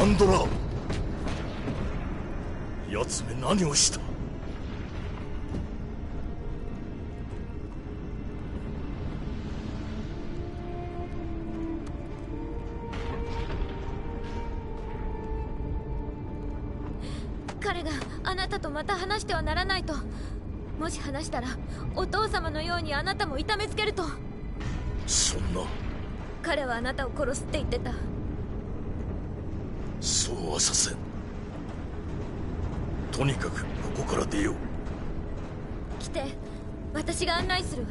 ンドラ、奴め何をした？彼があなたとまた話してはならないと。もし話したらお父様のようにあなたも痛めつけると。そんな。彼はあなたを殺すって言ってた。そうはさせん。とにかくここから出よう。来て、私が案内するわ。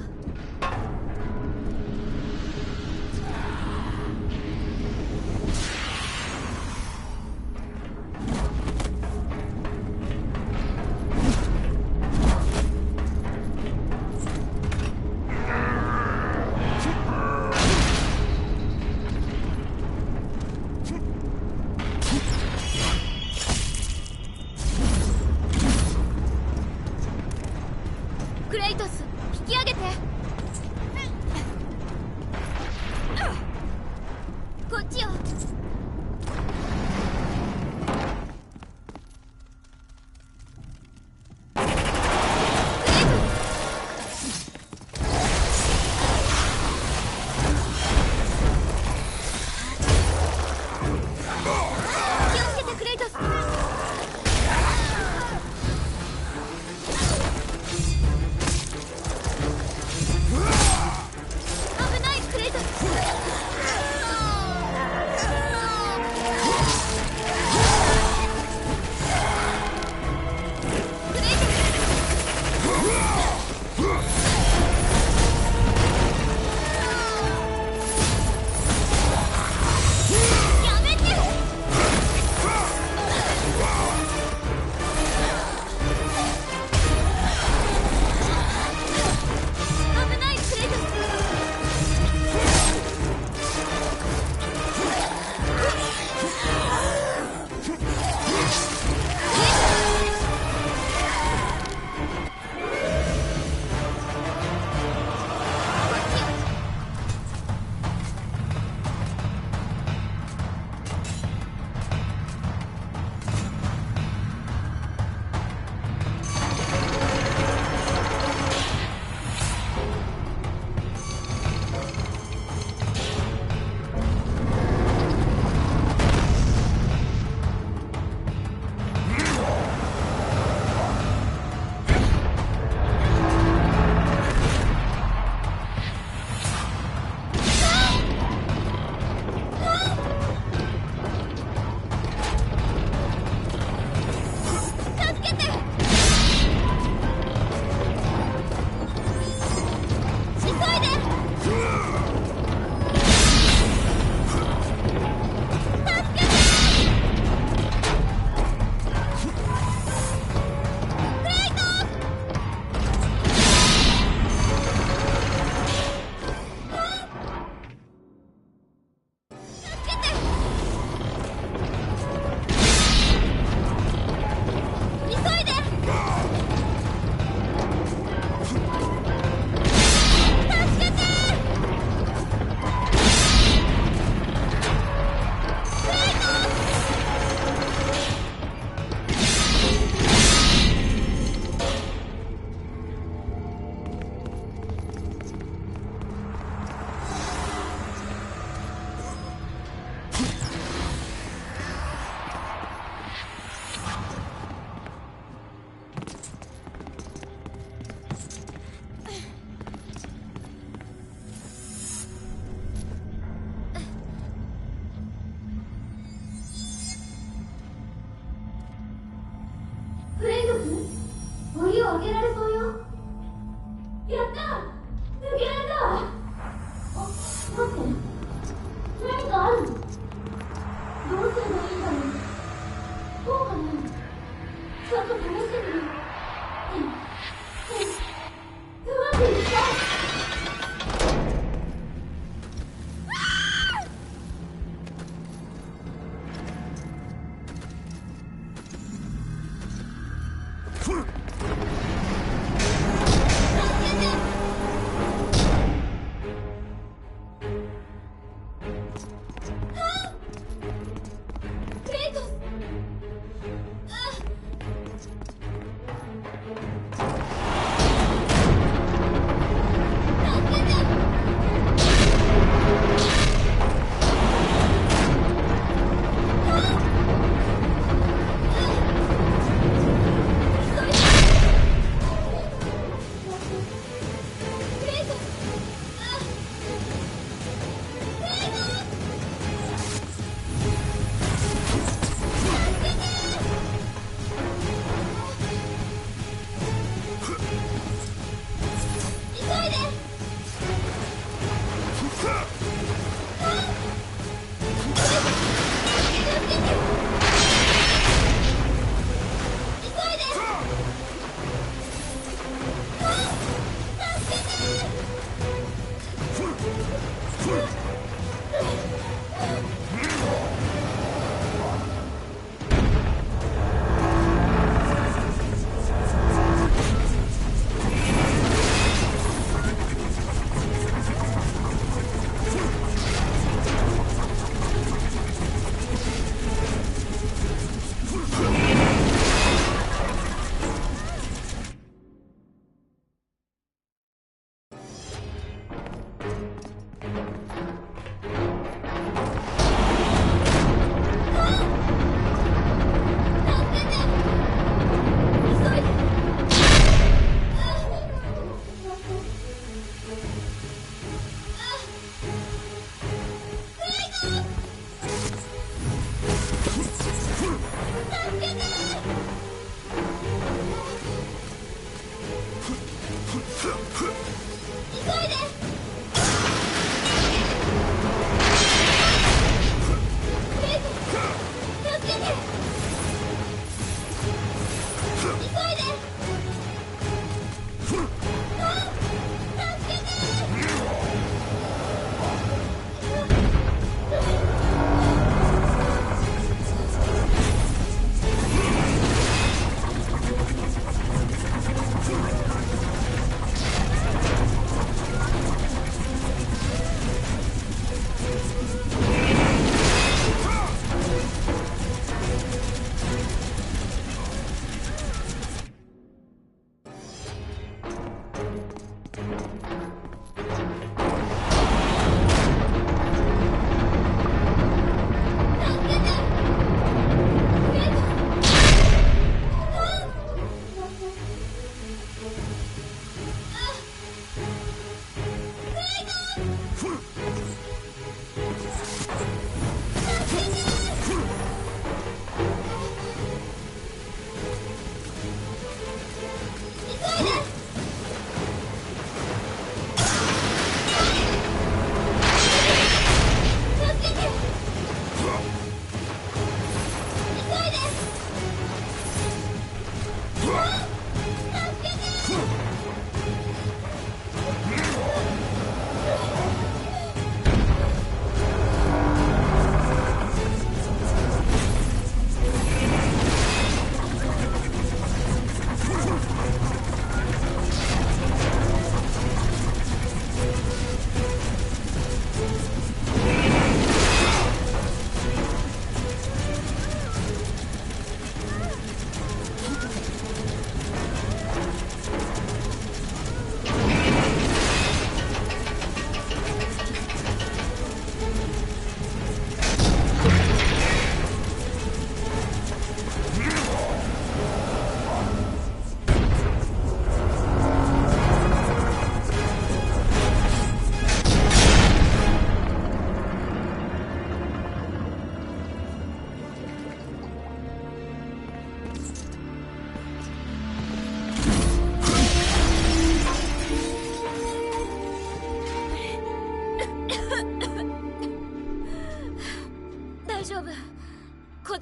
クレイトス、引き上げて。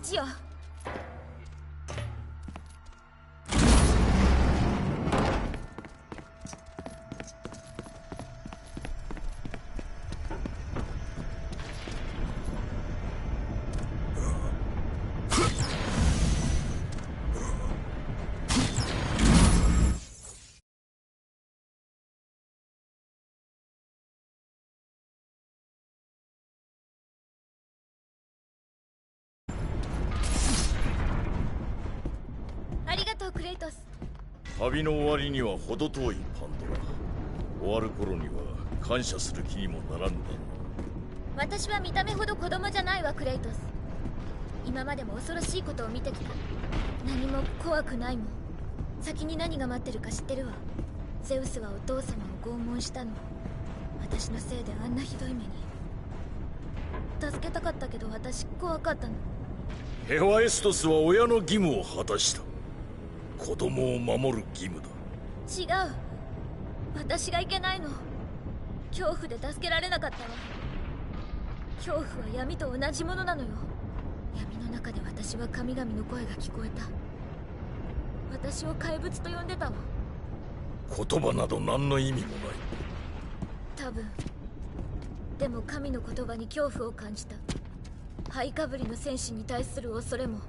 ちよ。ありがとうクレイトス。旅の終わりには程遠いパンドラ。終わる頃には感謝する気にもならんだろう。私は見た目ほど子供じゃないわクレイトス。今までも恐ろしいことを見てきた。何も怖くないもん。先に何が待ってるか知ってるわ。ゼウスはお父様を拷問したの。私のせいであんなひどい目に。助けたかったけど私怖かったの。ヘファエストスは親の義務を果たした。子供を守る義務だ。違う、私がいけないの。恐怖で助けられなかったわ。恐怖は闇と同じものなのよ。闇の中で私は神々の声が聞こえた。私を怪物と呼んでたわ。言葉など何の意味もない。多分でも神の言葉に恐怖を感じた。灰かぶりの戦士に対する恐れも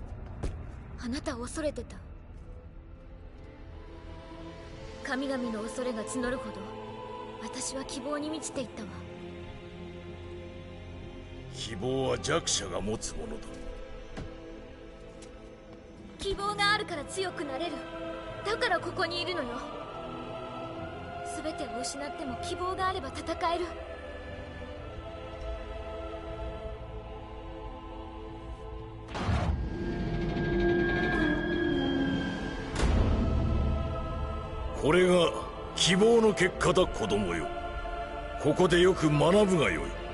あなたを恐れてた。神々の恐れが募るほど私は希望に満ちていったわ。希望は弱者が持つものだ。希望があるから強くなれる。だからここにいるのよ。全てを失っても希望があれば戦える。これが希望の結果だ、子供よ。ここでよく学ぶがよい。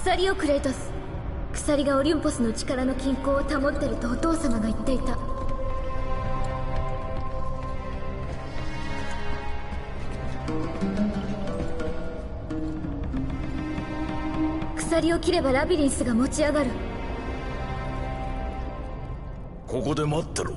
鎖よクレイトス。鎖がオリュンポスの力の均衡を保ってるとお父様が言っていた。鎖を切ればラビリンスが持ち上がる。ここで待ってろ。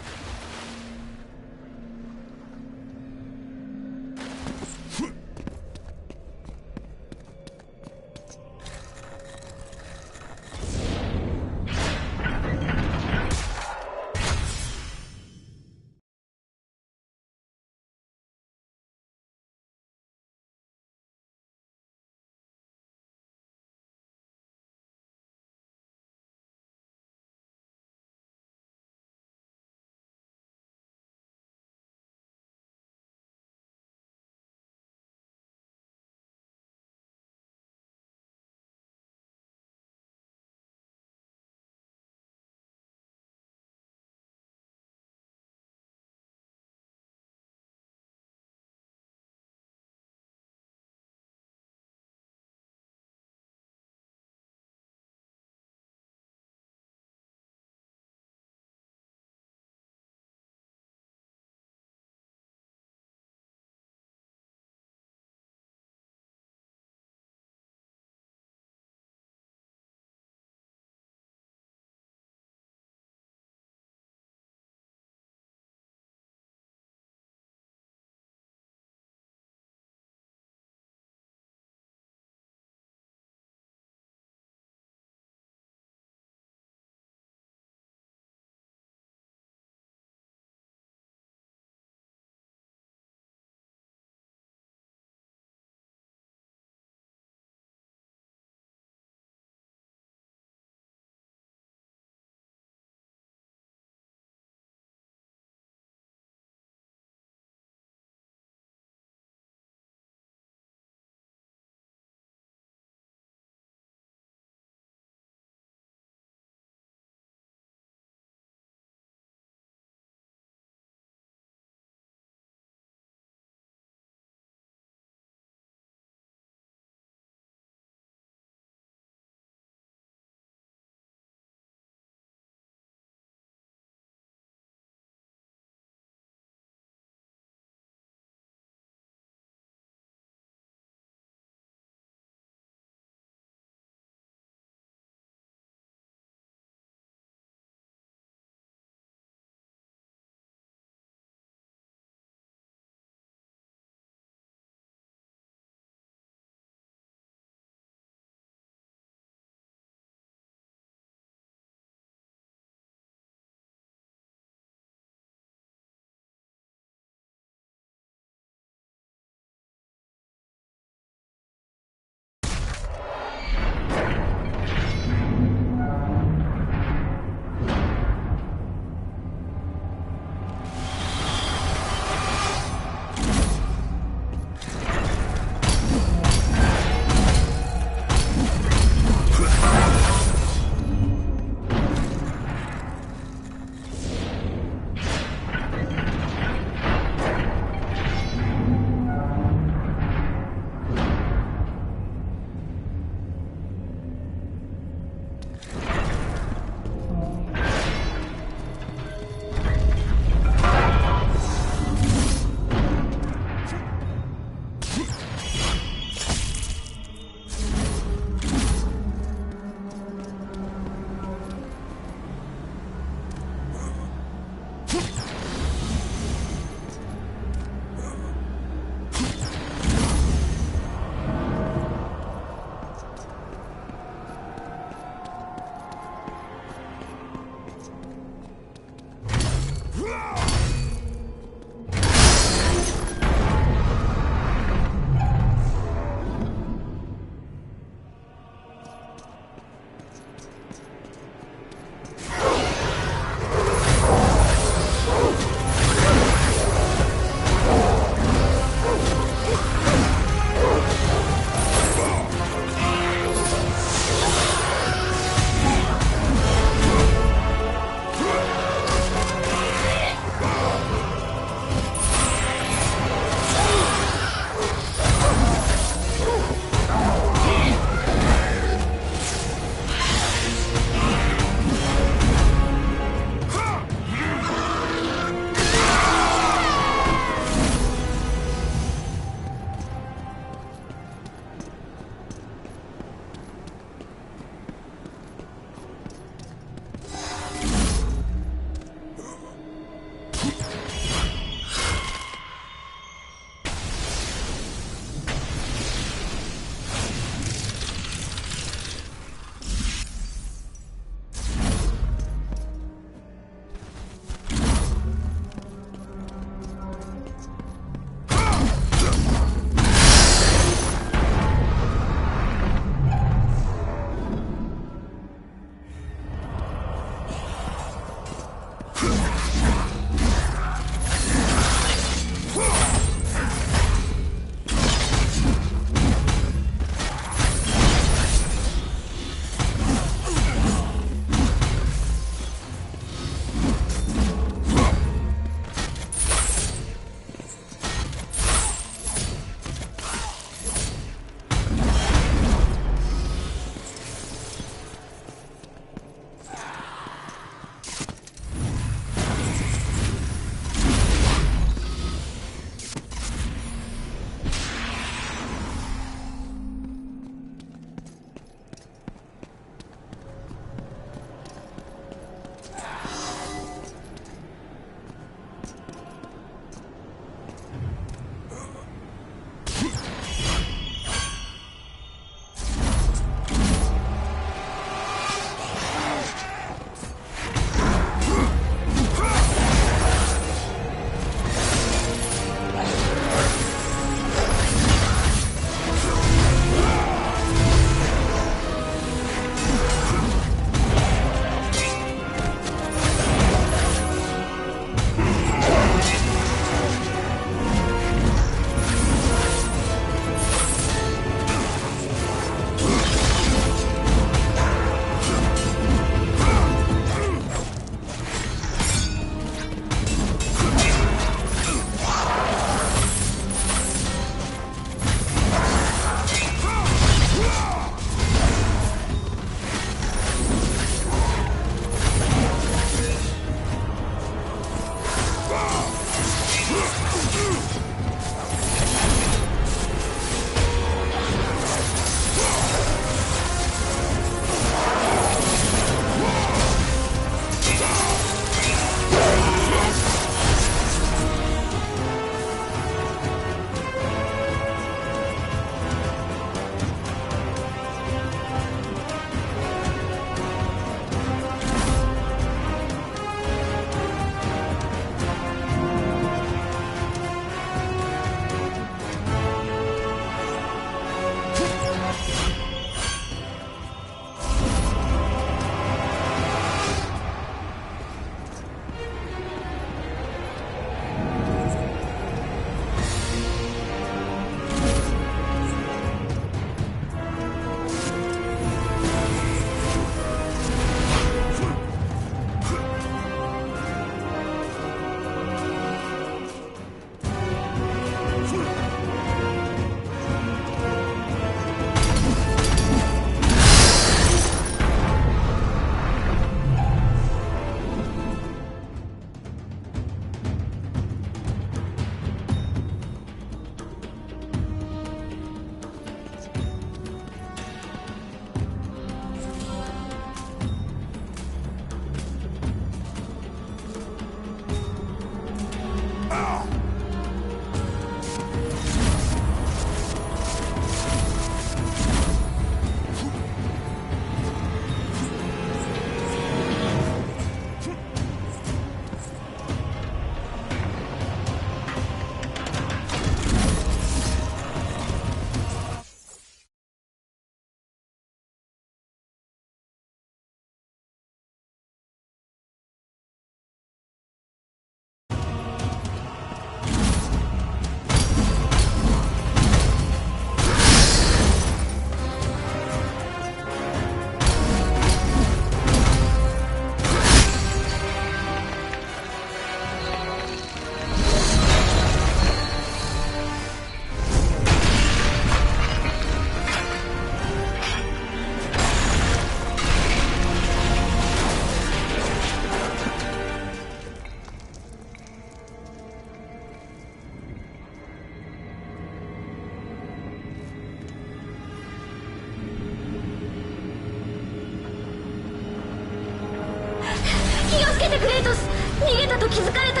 クレイトス。逃げたと気づかれた。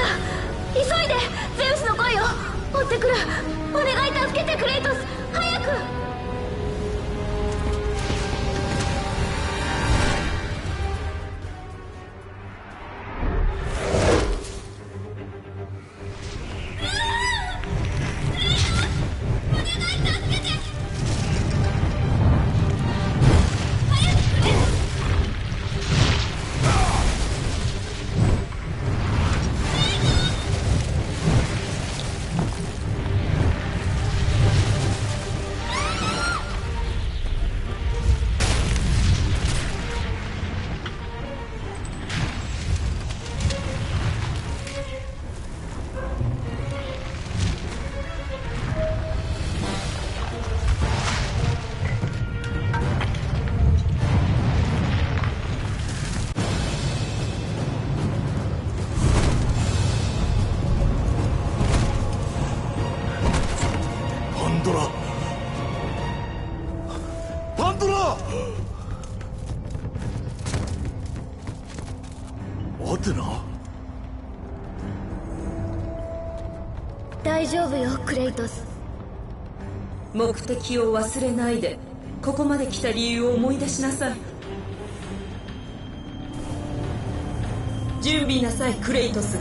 急いで。ゼウスの声を追ってくる。お願い、助けてクレイトス、早く。パンドラ！アテナ？大丈夫よクレイトス。目的を忘れないで。ここまで来た理由を思い出しなさい。準備なさいクレイトス。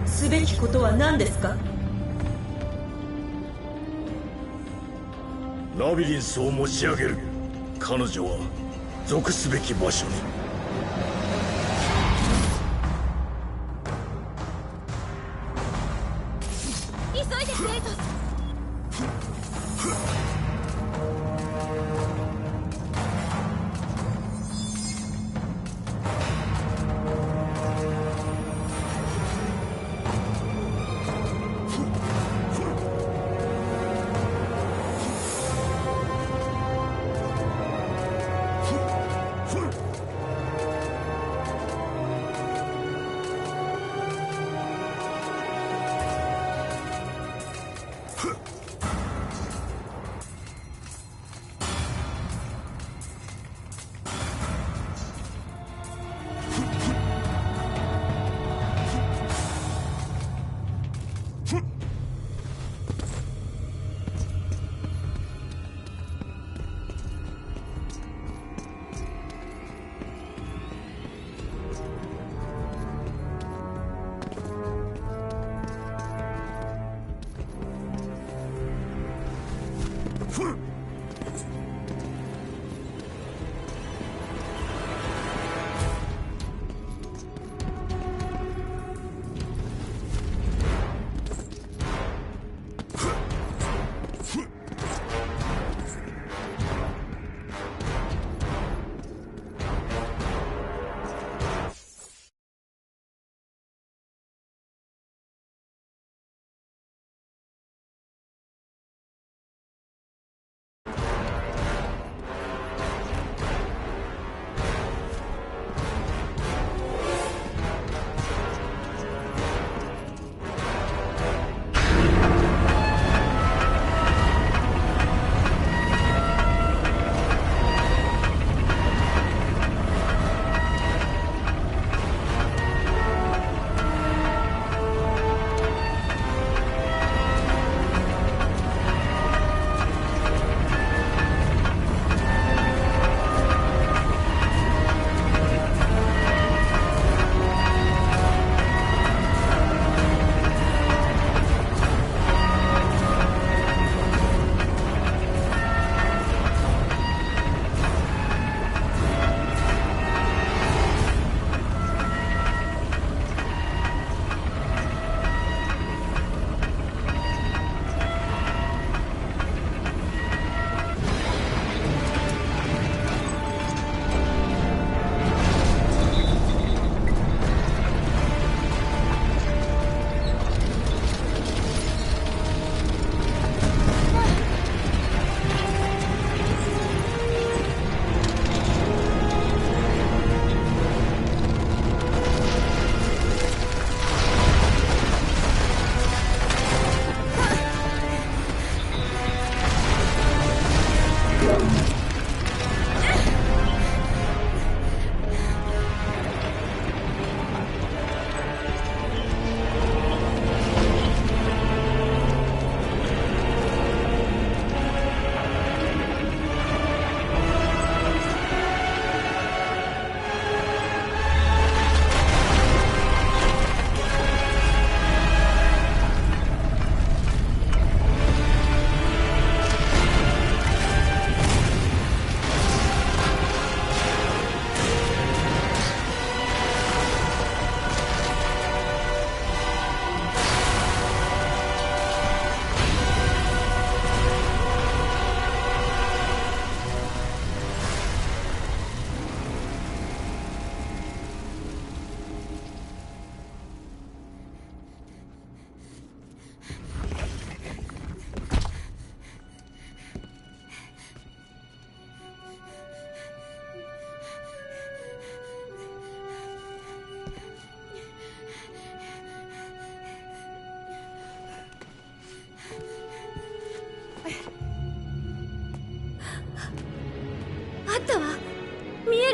すべきことは何ですか？ラビリンスを持ち上げる。彼女は属すべき場所に。急いでクレイトス。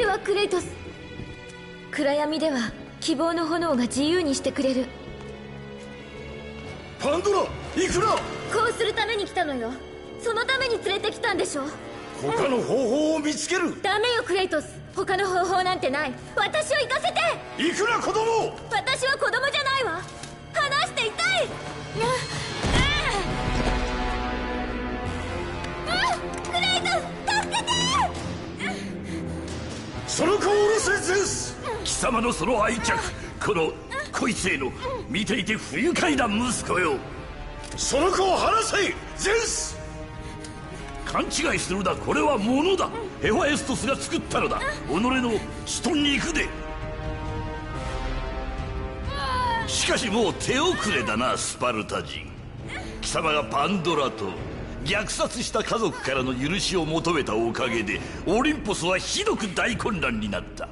わクレイトス。暗闇では希望の炎が自由にしてくれる。パンドラ、行くな。こうするために来たのよ。そのために連れてきたんでしょ。他の方法を見つける。ダメよクレイトス。他の方法なんてない。私を行かせて。行くな子供。私は子供じゃないわ。離して痛い。クレイトス、助けて。その子を下ろせゼウス。貴様のその愛着、こいつへの見ていて不愉快な息子よ。その子を離せゼウス。勘違いするな、これは物だ。ヘファエストスが作ったのだ。己の血と肉で。しかしもう手遅れだな、スパルタ人。貴様がパンドラと虐殺した家族からの許しを求めたおかげでオリンポスはひどく大混乱になった。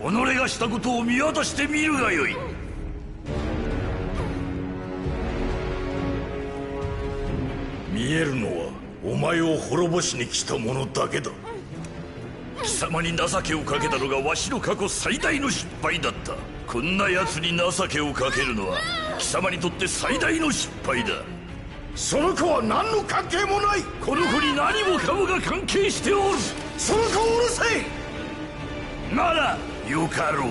己がしたことを見渡してみるがよい。見えるのはお前を滅ぼしに来た者だけだ。貴様に情けをかけたのがわしの過去最大の失敗だった。こんな奴に情けをかけるのは貴様にとって最大の失敗だ。その子は何の関係もない。この子に何もかもが関係しておる。その子を下ろせ。ならよかろう。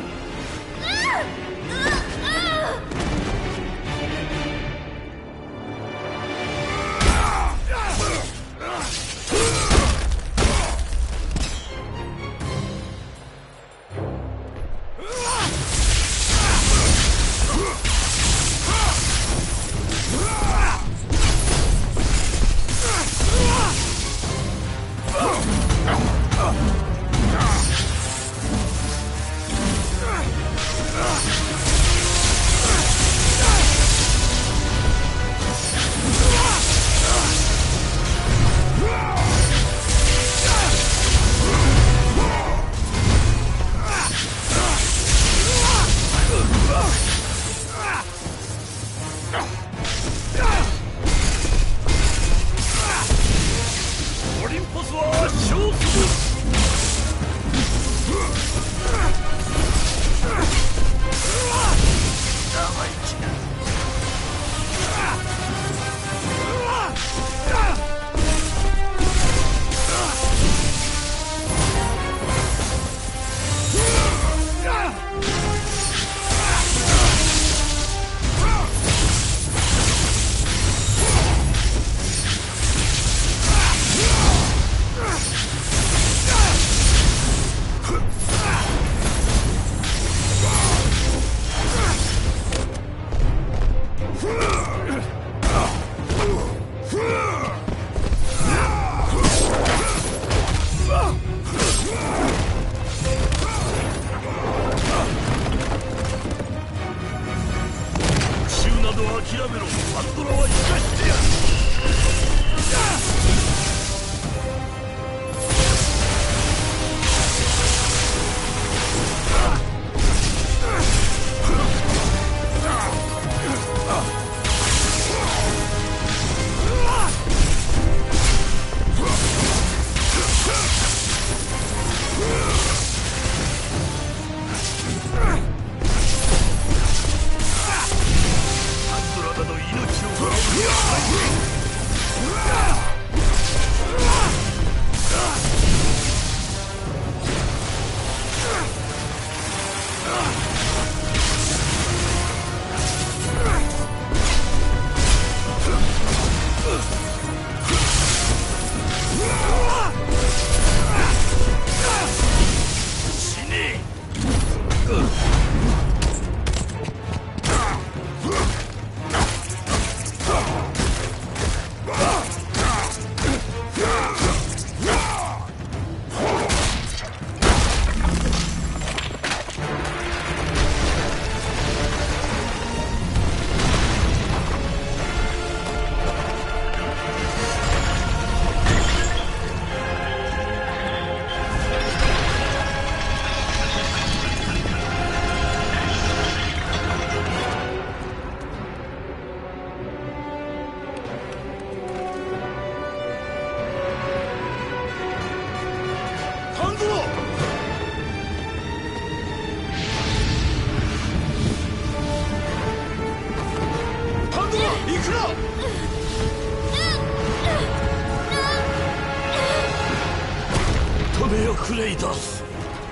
クレイトス、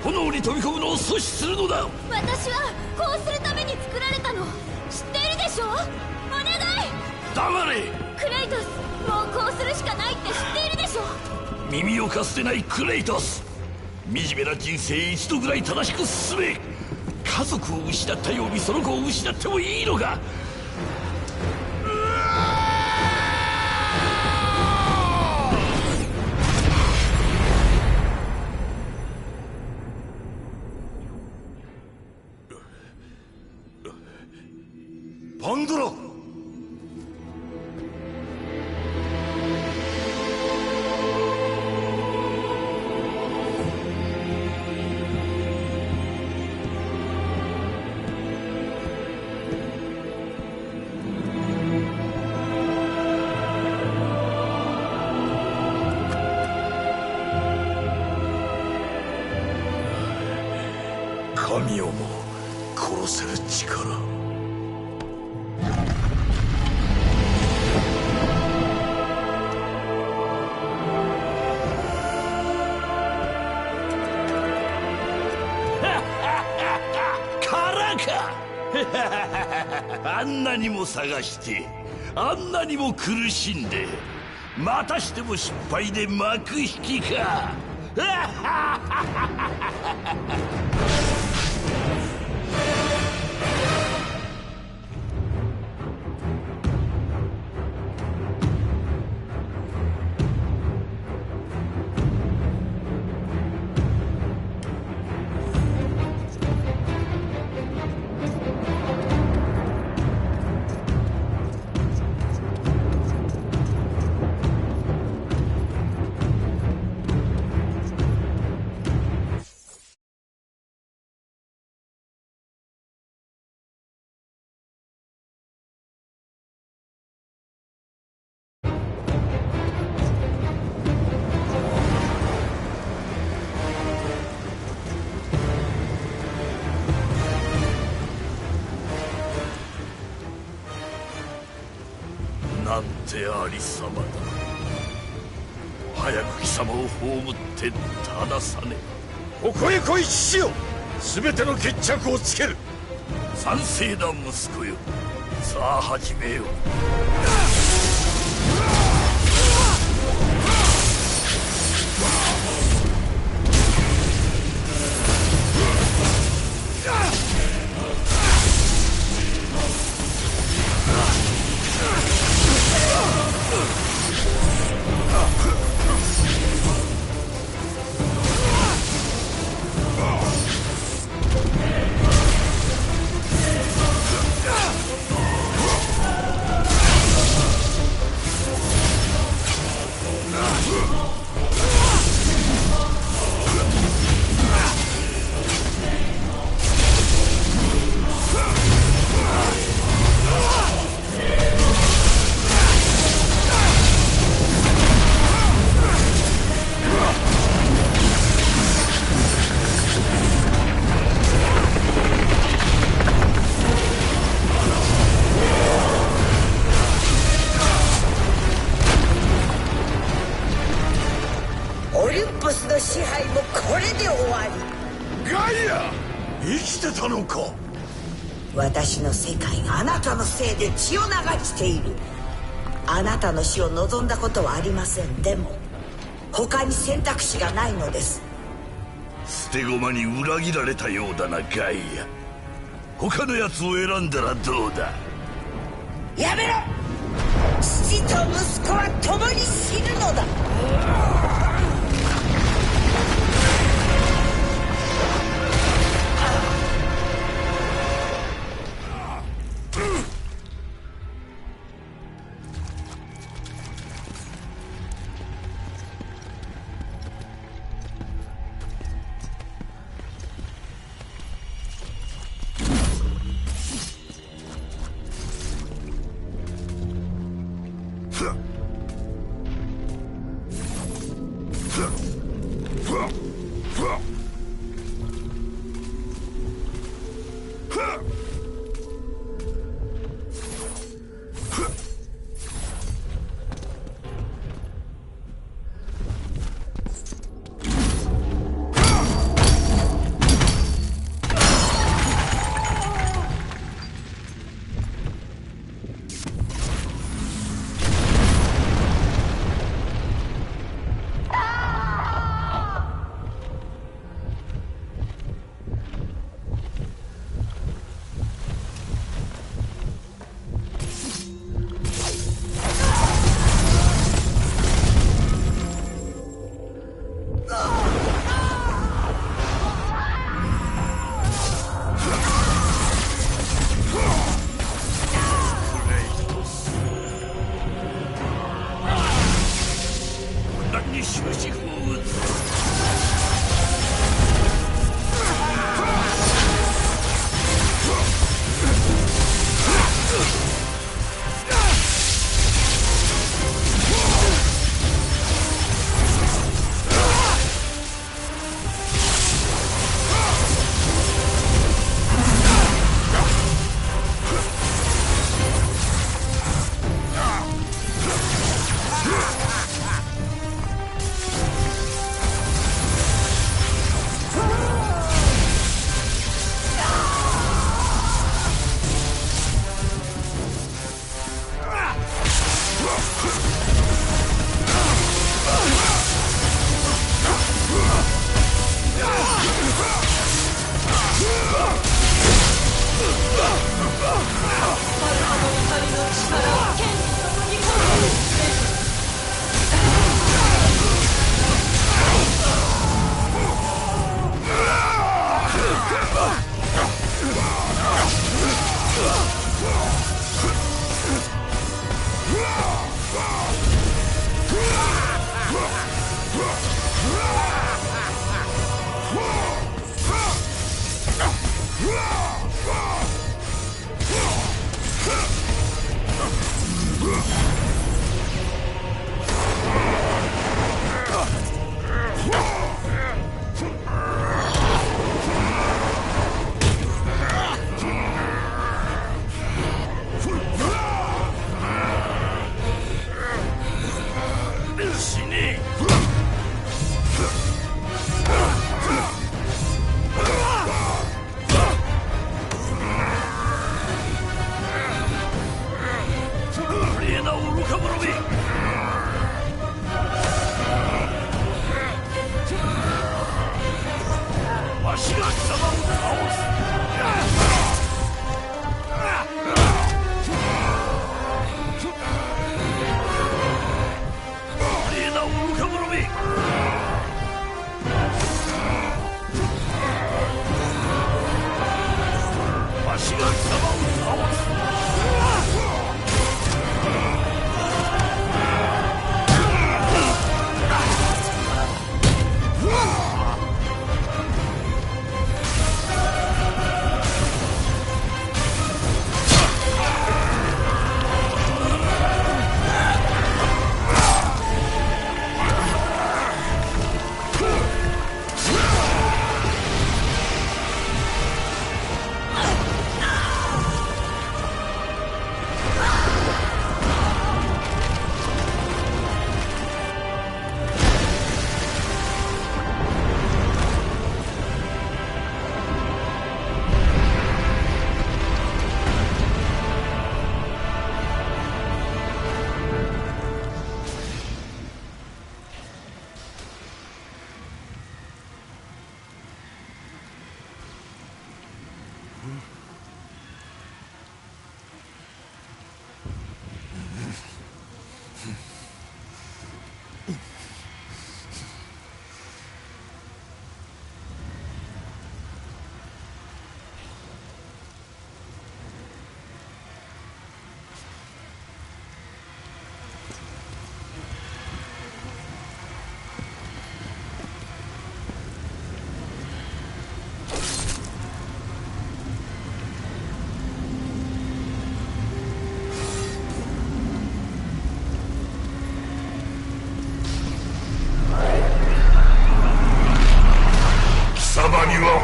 炎に飛び込むのを阻止するのだ。私はこうするために作られたの、知っているでしょ。お願い。黙れ。クレイトス、もうこうするしかないって知っているでしょ。耳をかすってないクレイトス、惨めな人生一度ぐらい正しく進め。家族を失ったようにその子を失ってもいいのか。パンドラ。神をも殺せる力。あんなにも探してあんなにも苦しんで、またしても失敗で幕引きか。なんてありさまだ。早く貴様を葬って正さね。ここへ来い父よ。全ての決着をつける。賛成だ息子よ。さあ始めよう。支配もこれで終わり。ガイア、生きてたのか。私の世界があなたのせいで血を流している。あなたの死を望んだことはありません。でも他に選択肢がないのです。捨て駒に裏切られたようだなガイア。他のやつを選んだらどうだ。やめろ。父と息子は共に死ぬのだ。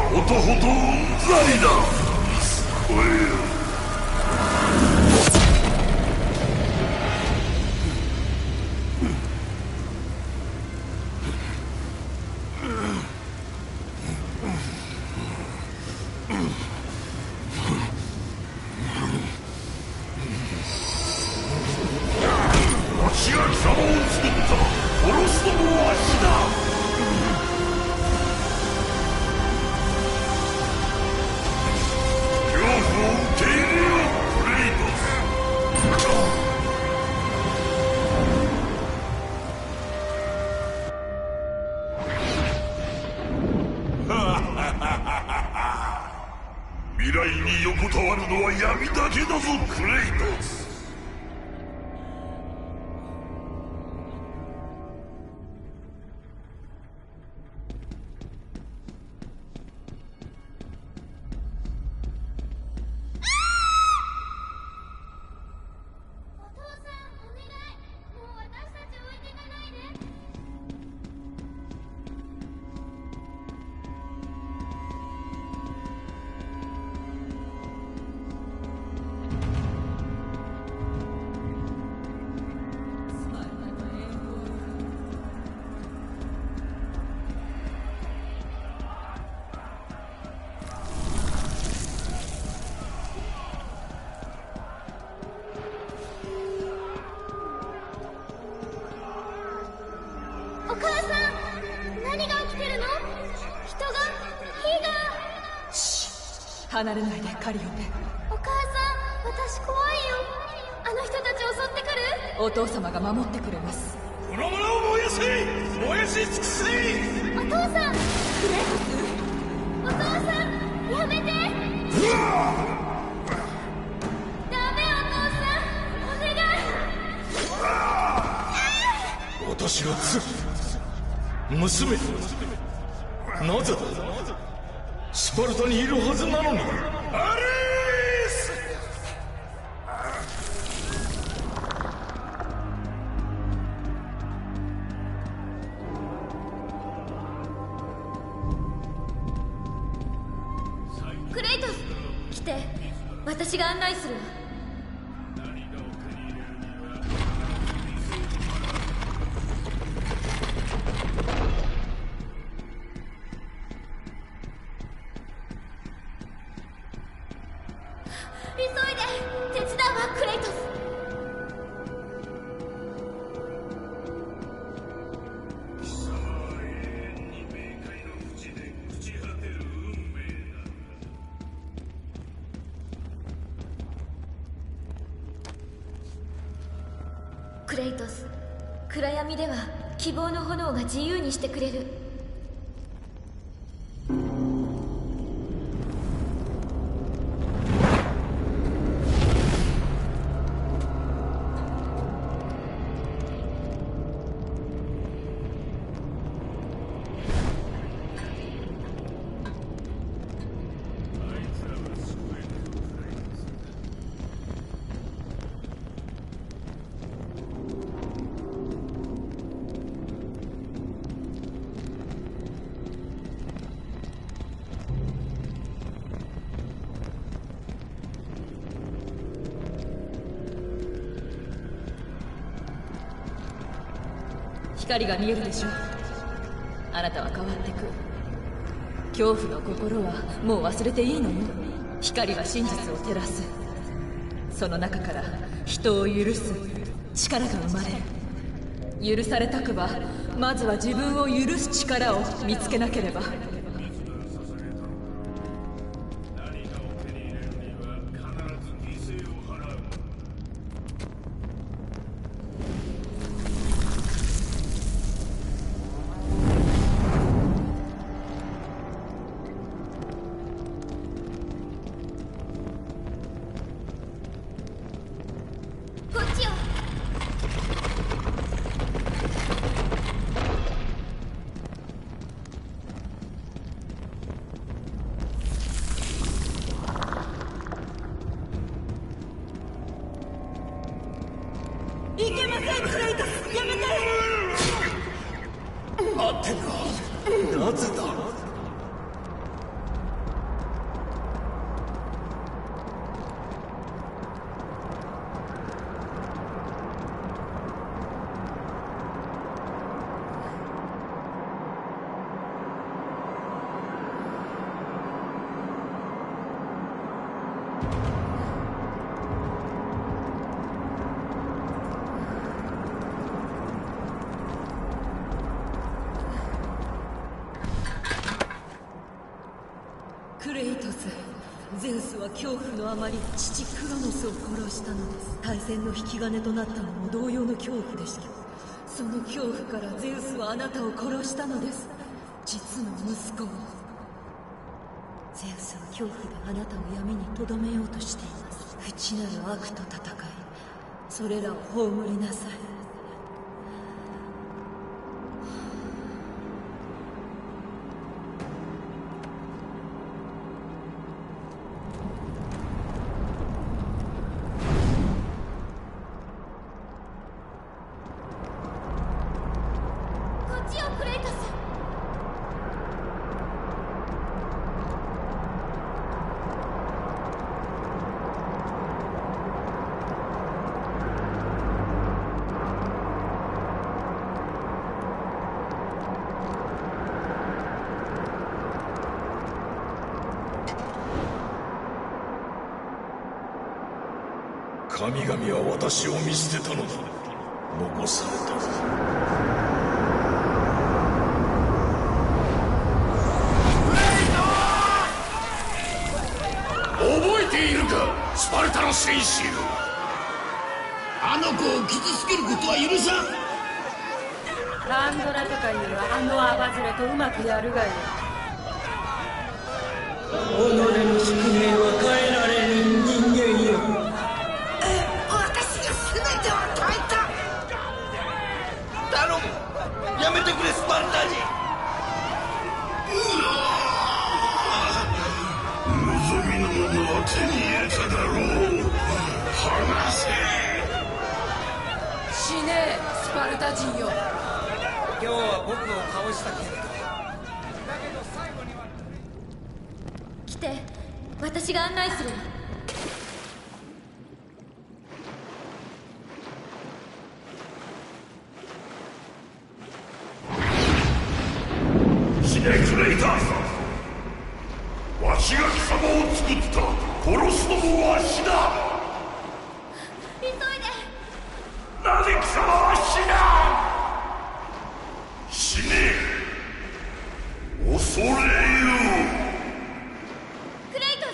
ほどほどうんざりだ。私が貴様を作った。殺すのもわしだ。未来に横たわるのは闇だけだぞ、クレイトス。お母さん、何が起きてるの？人が、火が。離れないでカリオペ。お母さん、私怖いよ。あの人たち襲ってくる？お父様が守ってくれます。この村を燃やせ、燃やし尽くせ。お父さん、クレイトス。お父さん、やめて。ダメ、お父さん、お願い。私が娘、なぜだ。スパルタにいるはずなのに。アレース。クレイトス、来て。私が案内するわ。急いで、手伝うわ、クレイトス。クレイトス、暗闇では希望の炎が自由にしてくれる。光が見えるでしょう。あなたは変わってく。恐怖の心はもう忘れていいのよ。光は真実を照らす。その中から人を許す力が生まれる。許されたくばまずは自分を許す力を見つけなければ。てな、なぜだ。クレイトス、ゼウスは恐怖のあまり父クロノスを殺したのです。大戦の引き金となったのも同様の恐怖でした。その恐怖からゼウスはあなたを殺したのです。実の息子を。ゼウスは恐怖であなたを闇にとどめようとしています。内なる悪と戦い、それらを葬りなさい。神々は私を見捨てたのだ。残された。覚えているか、スパルタの戦士よ。あの子を傷つけることは許さん。パンドラとかいうあのアバズレとうまくやるがよ。己の宿命は変えられる人間よ。やめてくれ、スパルタ人。望みのものは手に入れただろう。離せ。死ねえ、スパルタ人よ。今日は僕を倒したけれど、来て、私が案内するわ。クレイター、わしが貴様を作った。殺すのもわしだ。急いで。なぜ貴様は死ねえ。恐れよ。クレイトス、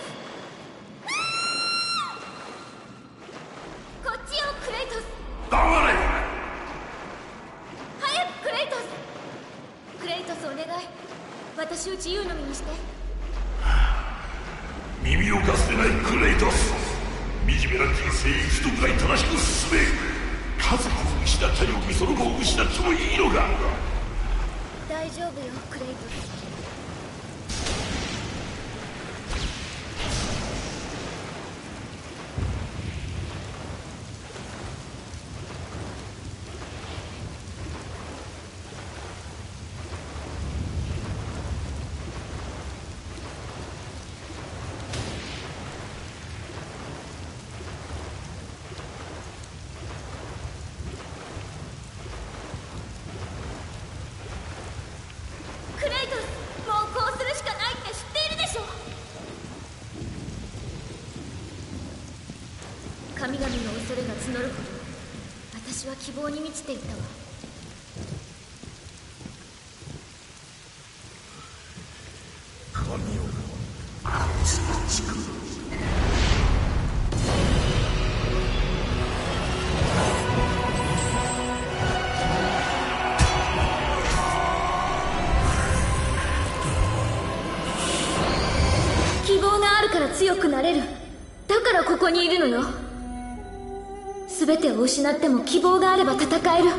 こっちよ。クレイトス、黙れ。早く。クレイトス、クレイトス、お願い。私を自由の身にして。耳を貸せないクレイトス。惨めな人生一度くらい正しく進め。家族を失ったようにその子を失ってもいいのか。大丈夫よ、クレイトス。神々の恐れが募るほど私は希望に満ちていたわ。神よ、近く。希望があるから強くなれる。だからここにいるのよ。全てを失っても希望があれば戦える。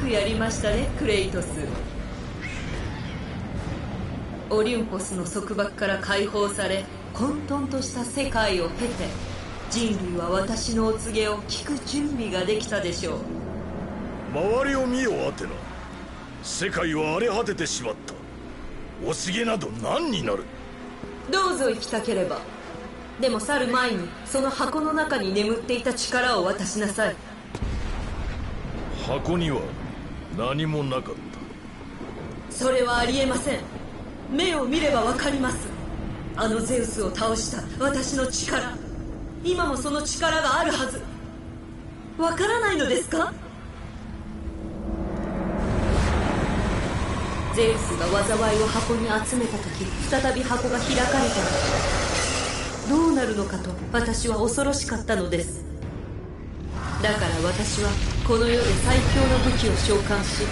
くやりましたね、クレイトス。オリンポスの束縛から解放され、混沌とした世界を経て、人類は私のお告げを聞く準備ができたでしょう。周りを見よアテナ。世界は荒れ果ててしまった。お告げなど何になる。どうぞ行きたければ。でも去る前にその箱の中に眠っていた力を渡しなさい。箱には何もなかった。それはありえません。目を見ればわかります。あのゼウスを倒した私の力、今もその力があるはず。わからないのですか？ゼウスが災いを箱に集めた時、再び箱が開かれた。どうなるのかと私は恐ろしかったのです。だから私はこの世で最強の武器を召喚し、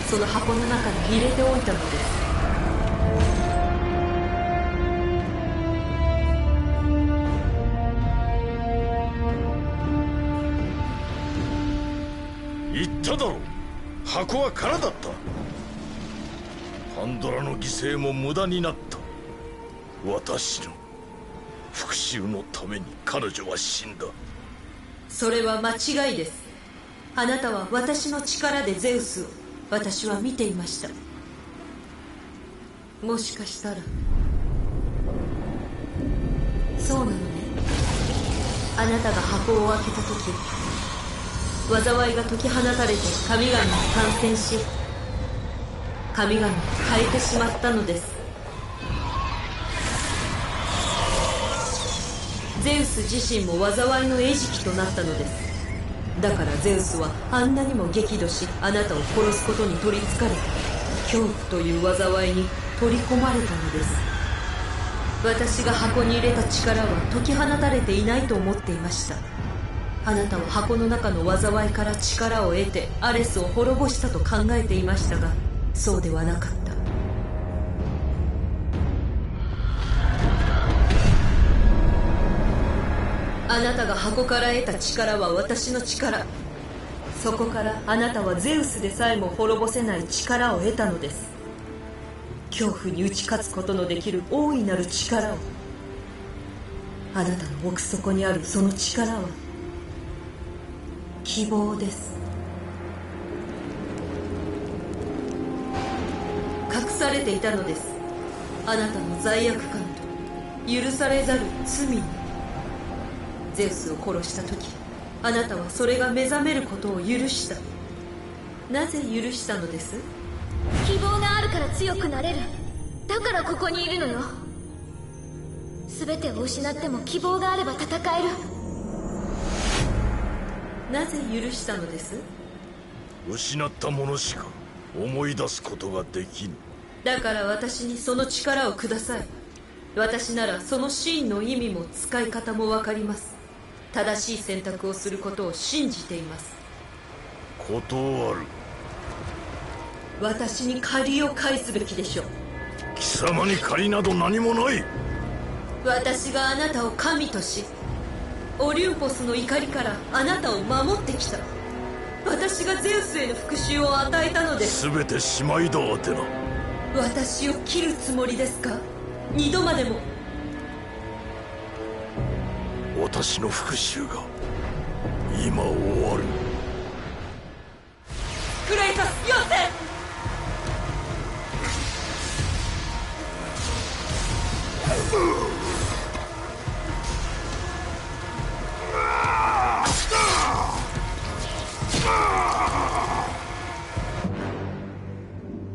その箱の中に入れておいたのです。言っただろう。箱は空だった。パンドラの犠牲も無駄になった。私の復讐のために彼女は死んだ。それは間違いです。あなたは私の力でゼウスを、私は見ていました。もしかしたらそうなのね。あなたが箱を開けた時、災いが解き放たれて神々に感染し、神々を変えてしまったのです。ゼウス自身も災いの餌食となったのです。だからゼウスはあんなにも激怒し、あなたを殺すことに取りつかれた。恐怖という災いに取り込まれたのです。私が箱に入れた力は解き放たれていないと思っていました。あなたは箱の中の災いから力を得てアレスを滅ぼしたと考えていましたが、そうではなかった。あなたが箱から得た力は私の力。そこからあなたはゼウスでさえも滅ぼせない力を得たのです。恐怖に打ち勝つことのできる大いなる力を。あなたの奥底にあるその力は希望です。隠されていたのです。あなたの罪悪感と許されざる罪に。ゼウスを殺した時、あなたはそれが目覚めることを許した。なぜ許したのです？希望があるから強くなれる。だからここにいるのよ。全てを失っても希望があれば戦える。なぜ許したのです？失ったものしか思い出すことができぬ。だから私にその力をください。私ならその真の意味も使い方も分かります。正しい選択をすることを信じています。断る。私に借りを返すべきでしょう。貴様に借りなど何もない。私があなたを神とし、オリュンポスの怒りからあなたを守ってきた。私がゼウスへの復讐を与えたのです。全てしまいだアテナ。私を切るつもりですか？二度までも。私の復讐が今終わる。クレイトス、よせ！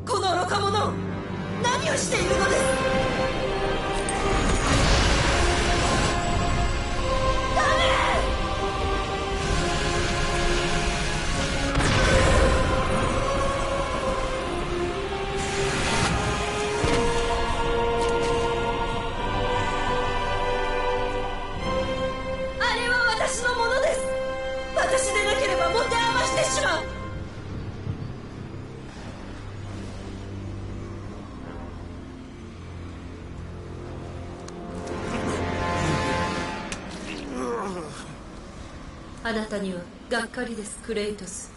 この愚か者、何をしているのです！私でなければ持て余してしまう。あなたにはがっかりです、クレイトス。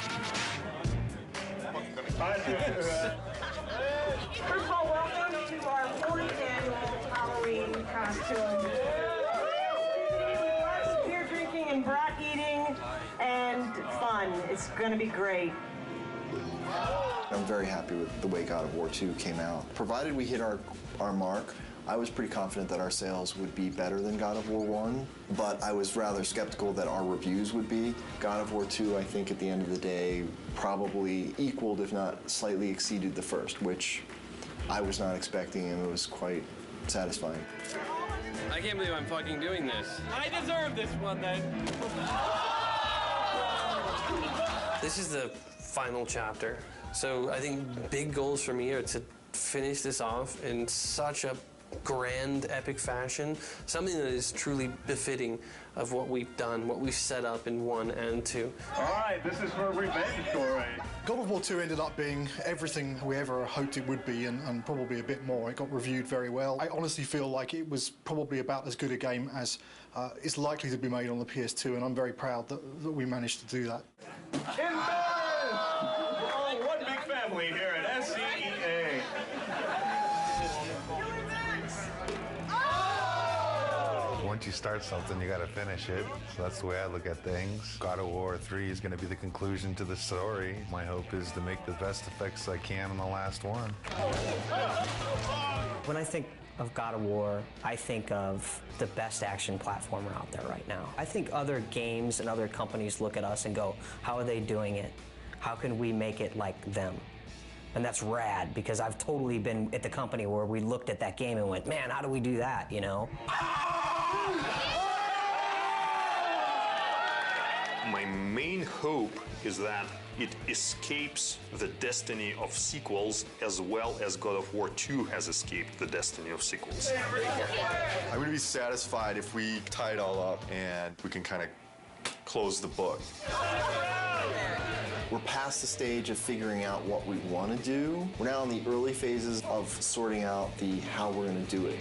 First of all, welcome to our 4th annual Halloween costume. Lots of beer drinking and brat eating and fun. It's going to be great. I'm very happy with the way God of War 2 came out. Provided we hit our mark, I was pretty confident that our sales would be better than God of War 1, but I was rather skeptical that our reviews would be. God of War 2, I think, at the end of the day, probably equaled, if not slightly exceeded the first, which I was not expecting, and it was quite satisfying. I can't believe I'm fucking doing this. I deserve this one, then. This is the final chapter. So I think big goals for me are to finish this off in such a grand, epic fashion, something that is truly befitting of what we've done, what we've set up in 1 and 2. All right, this is for a revenge story. God of War 2 ended up being everything we ever hoped it would be, and probably a bit more. It got reviewed very well. I honestly feel like it was probably about as good a game as is likely to be made on the PS2, and I'm very proud that we managed to do that. Oh, one big family here at SCEA. Once you start something, you got to finish it. So that's the way I look at things. God of War 3 is going to be the conclusion to the story. My hope is to make the best effects I can on the last one. When I think of God of War, I think of the best action platformer out there right now. I think other games and other companies look at us and go, how are they doing it? How can we make it like them? And that's rad, because I've totally been at the company where we looked at that game and went, man, how do we do that, you know? My main hope is that it escapes the destiny of sequels as well as God of War 2 has escaped the destiny of sequels. I'm going to be satisfied if we tie it all up and we can kind of close the book. We're past the stage of figuring out what we want to do. We're now in the early phases of sorting out the how we're going to do it.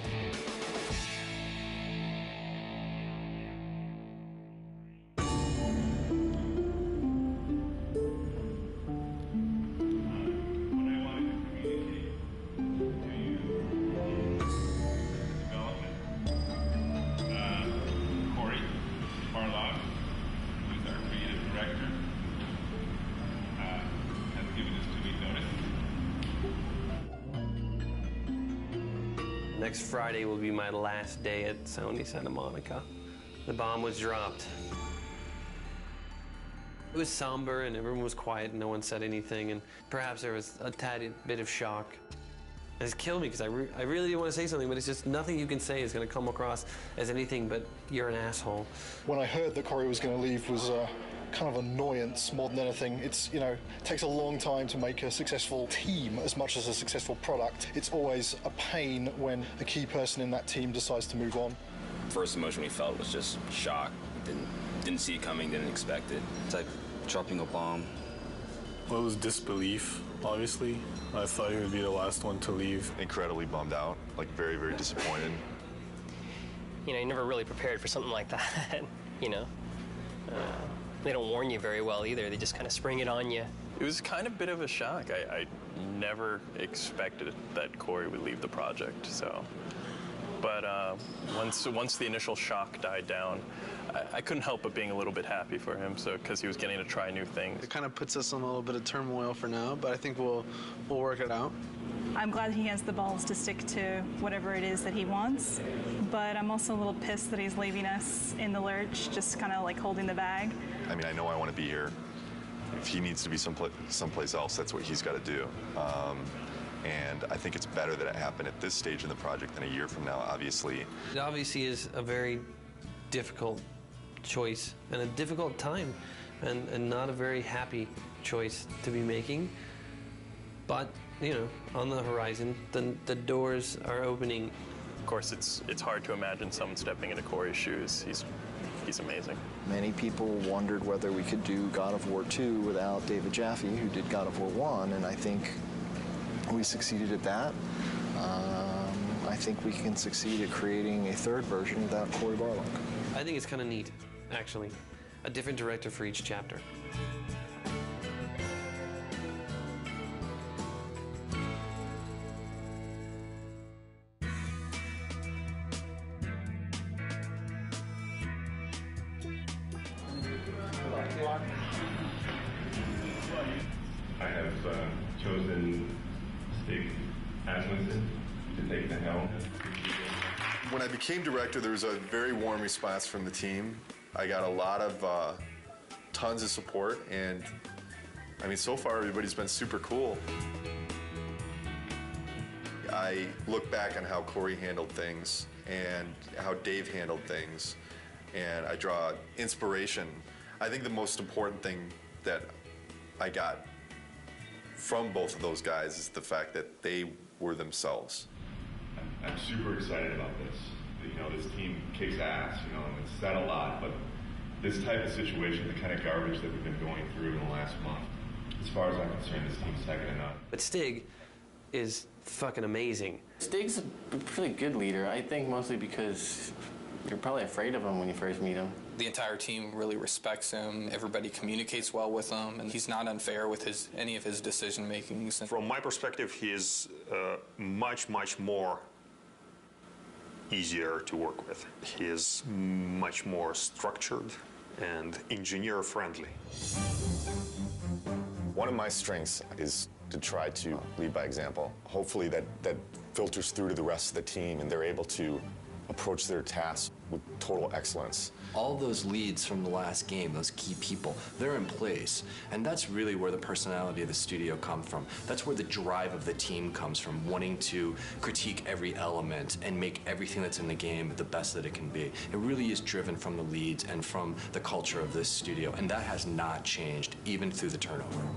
Next Friday will be my last day at Sony Santa Monica. The bomb was dropped. It was somber and everyone was quiet and no one said anything, and perhaps there was a tad bit of shock. It's killed me because I really didn't want to say something, but it's just nothing you can say is going to come across as anything but you're an asshole. When I heard that Corey was going to leave was kind of annoyance more than anything. It's, you know, it takes a long time to make a successful team as much as a successful product. It's always a pain when a key person in that team decides to move on. First emotion we felt was just shock. Didn't see it coming, didn't expect it. It's like dropping a bomb. Well, it was disbelief, obviously. I thought he would be the last one to leave. Incredibly bummed out, like very, very disappointed. You know, you're never really prepared for something like that, you know. They don't warn you very well either. They just kind of spring it on you. It was kind of a bit of a shock. I never expected that Corey would leave the project, so. But once the initial shock died down, I couldn't help but being a little bit happy for him, so because he was getting to try new things. It kind of puts us in a little bit of turmoil for now, but I think we'll work it out. I'm glad he has the balls to stick to whatever it is that he wants, but I'm also a little pissed that he's leaving us in the lurch, just kind of like holding the bag. I mean, I know I want to be here. If he needs to be someplace else, that's what he's got to do. And I think it's better that it happened at this stage in the project than a year from now, obviously. It obviously is a very difficult choice and a difficult time and not a very happy choice to be making. But, you know, on the horizon, the doors are opening. Of course, it's hard to imagine someone stepping into Corey's shoes. He's amazing. Many people wondered whether we could do God of War 2 without David Jaffe, who did God of War 1, and I think we succeeded at that. I think we can succeed at creating a third version without Cory Barlog. I think it's kind of neat, actually. A different director for each chapter. one. I have chosen Stig Asmussen to take the helm. When I became director, there was a very warm response from the team. I got a lot of tons of support, and I mean, so far everybody's been super cool. I look back on how Corey handled things and how Dave handled things, and I draw inspiration. I think the most important thing that I got from both of those guys is the fact that they were themselves. I'm super excited about this. You know, this team kicks ass, you know, and it's said a lot, but this type of situation, the kind of garbage that we've been going through in the last month, as far as I'm concerned, this team's second to none. But Stig is fucking amazing. Stig's a pretty good leader, I think mostly because you're probably afraid of him when you first meet him. The entire team really respects him. Everybody communicates well with him, and he's not unfair with any of his decision makings. From my perspective, he is much more easier to work with. He is much more structured and engineer friendly. One of my strengths is to try to lead by example. Hopefully that filters through to the rest of the team and they're able to approach their tasks with total excellence. All those leads from the last game, those key people, they're in place. And that's really where the personality of the studio comes from. That's where the drive of the team comes from, wanting to critique every element and make everything that's in the game the best that it can be. It really is driven from the leads and from the culture of this studio, and that has not changed, even through the turnover.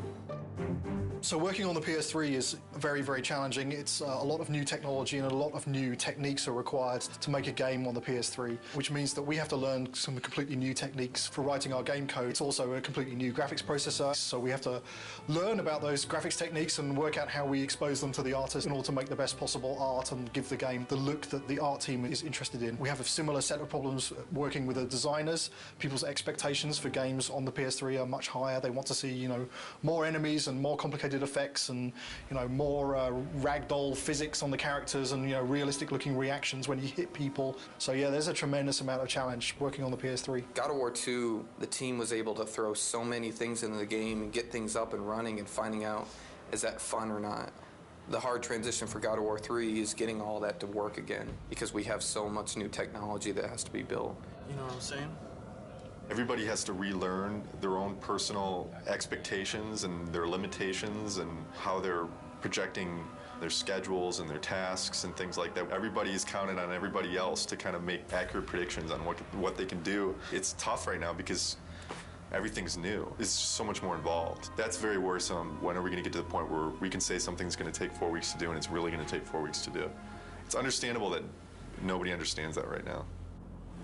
So working on the PS3 is very challenging. It's a lot of new technology and a lot of new techniques are required to make a game on the PS3, which means that we have to learn some completely new techniques for writing our game code. It's also a completely new graphics processor, so we have to learn about those graphics techniques and work out how we expose them to the artist in order to make the best possible art and give the game the look that the art team is interested in. We have a similar set of problems working with the designers. People's expectations for games on the PS3 are much higher. They want to see, you know, more enemies and more complicated effects and, you know, more ragdoll physics on the characters and, you know, realistic looking reactions when you hit people. So yeah, there's a tremendous amount of challenge working on the PS3. God of War 2, the team was able to throw so many things into the game and get things up and running and finding out, is that fun or not? The hard transition for God of War 3 is getting all that to work again because we have so much new technology that has to be built. You know what I'm saying? Everybody has to relearn their own personal expectations and their limitations and how they're projecting their schedules and their tasks and things like that. Everybody is counting on everybody else to kind of make accurate predictions on what they can do. It's tough right now because everything's new. It's so much more involved. That's very worrisome. When are we going to get to the point where we can say something's going to take 4 weeks to do and it's really going to take 4 weeks to do? It's understandable that nobody understands that right now.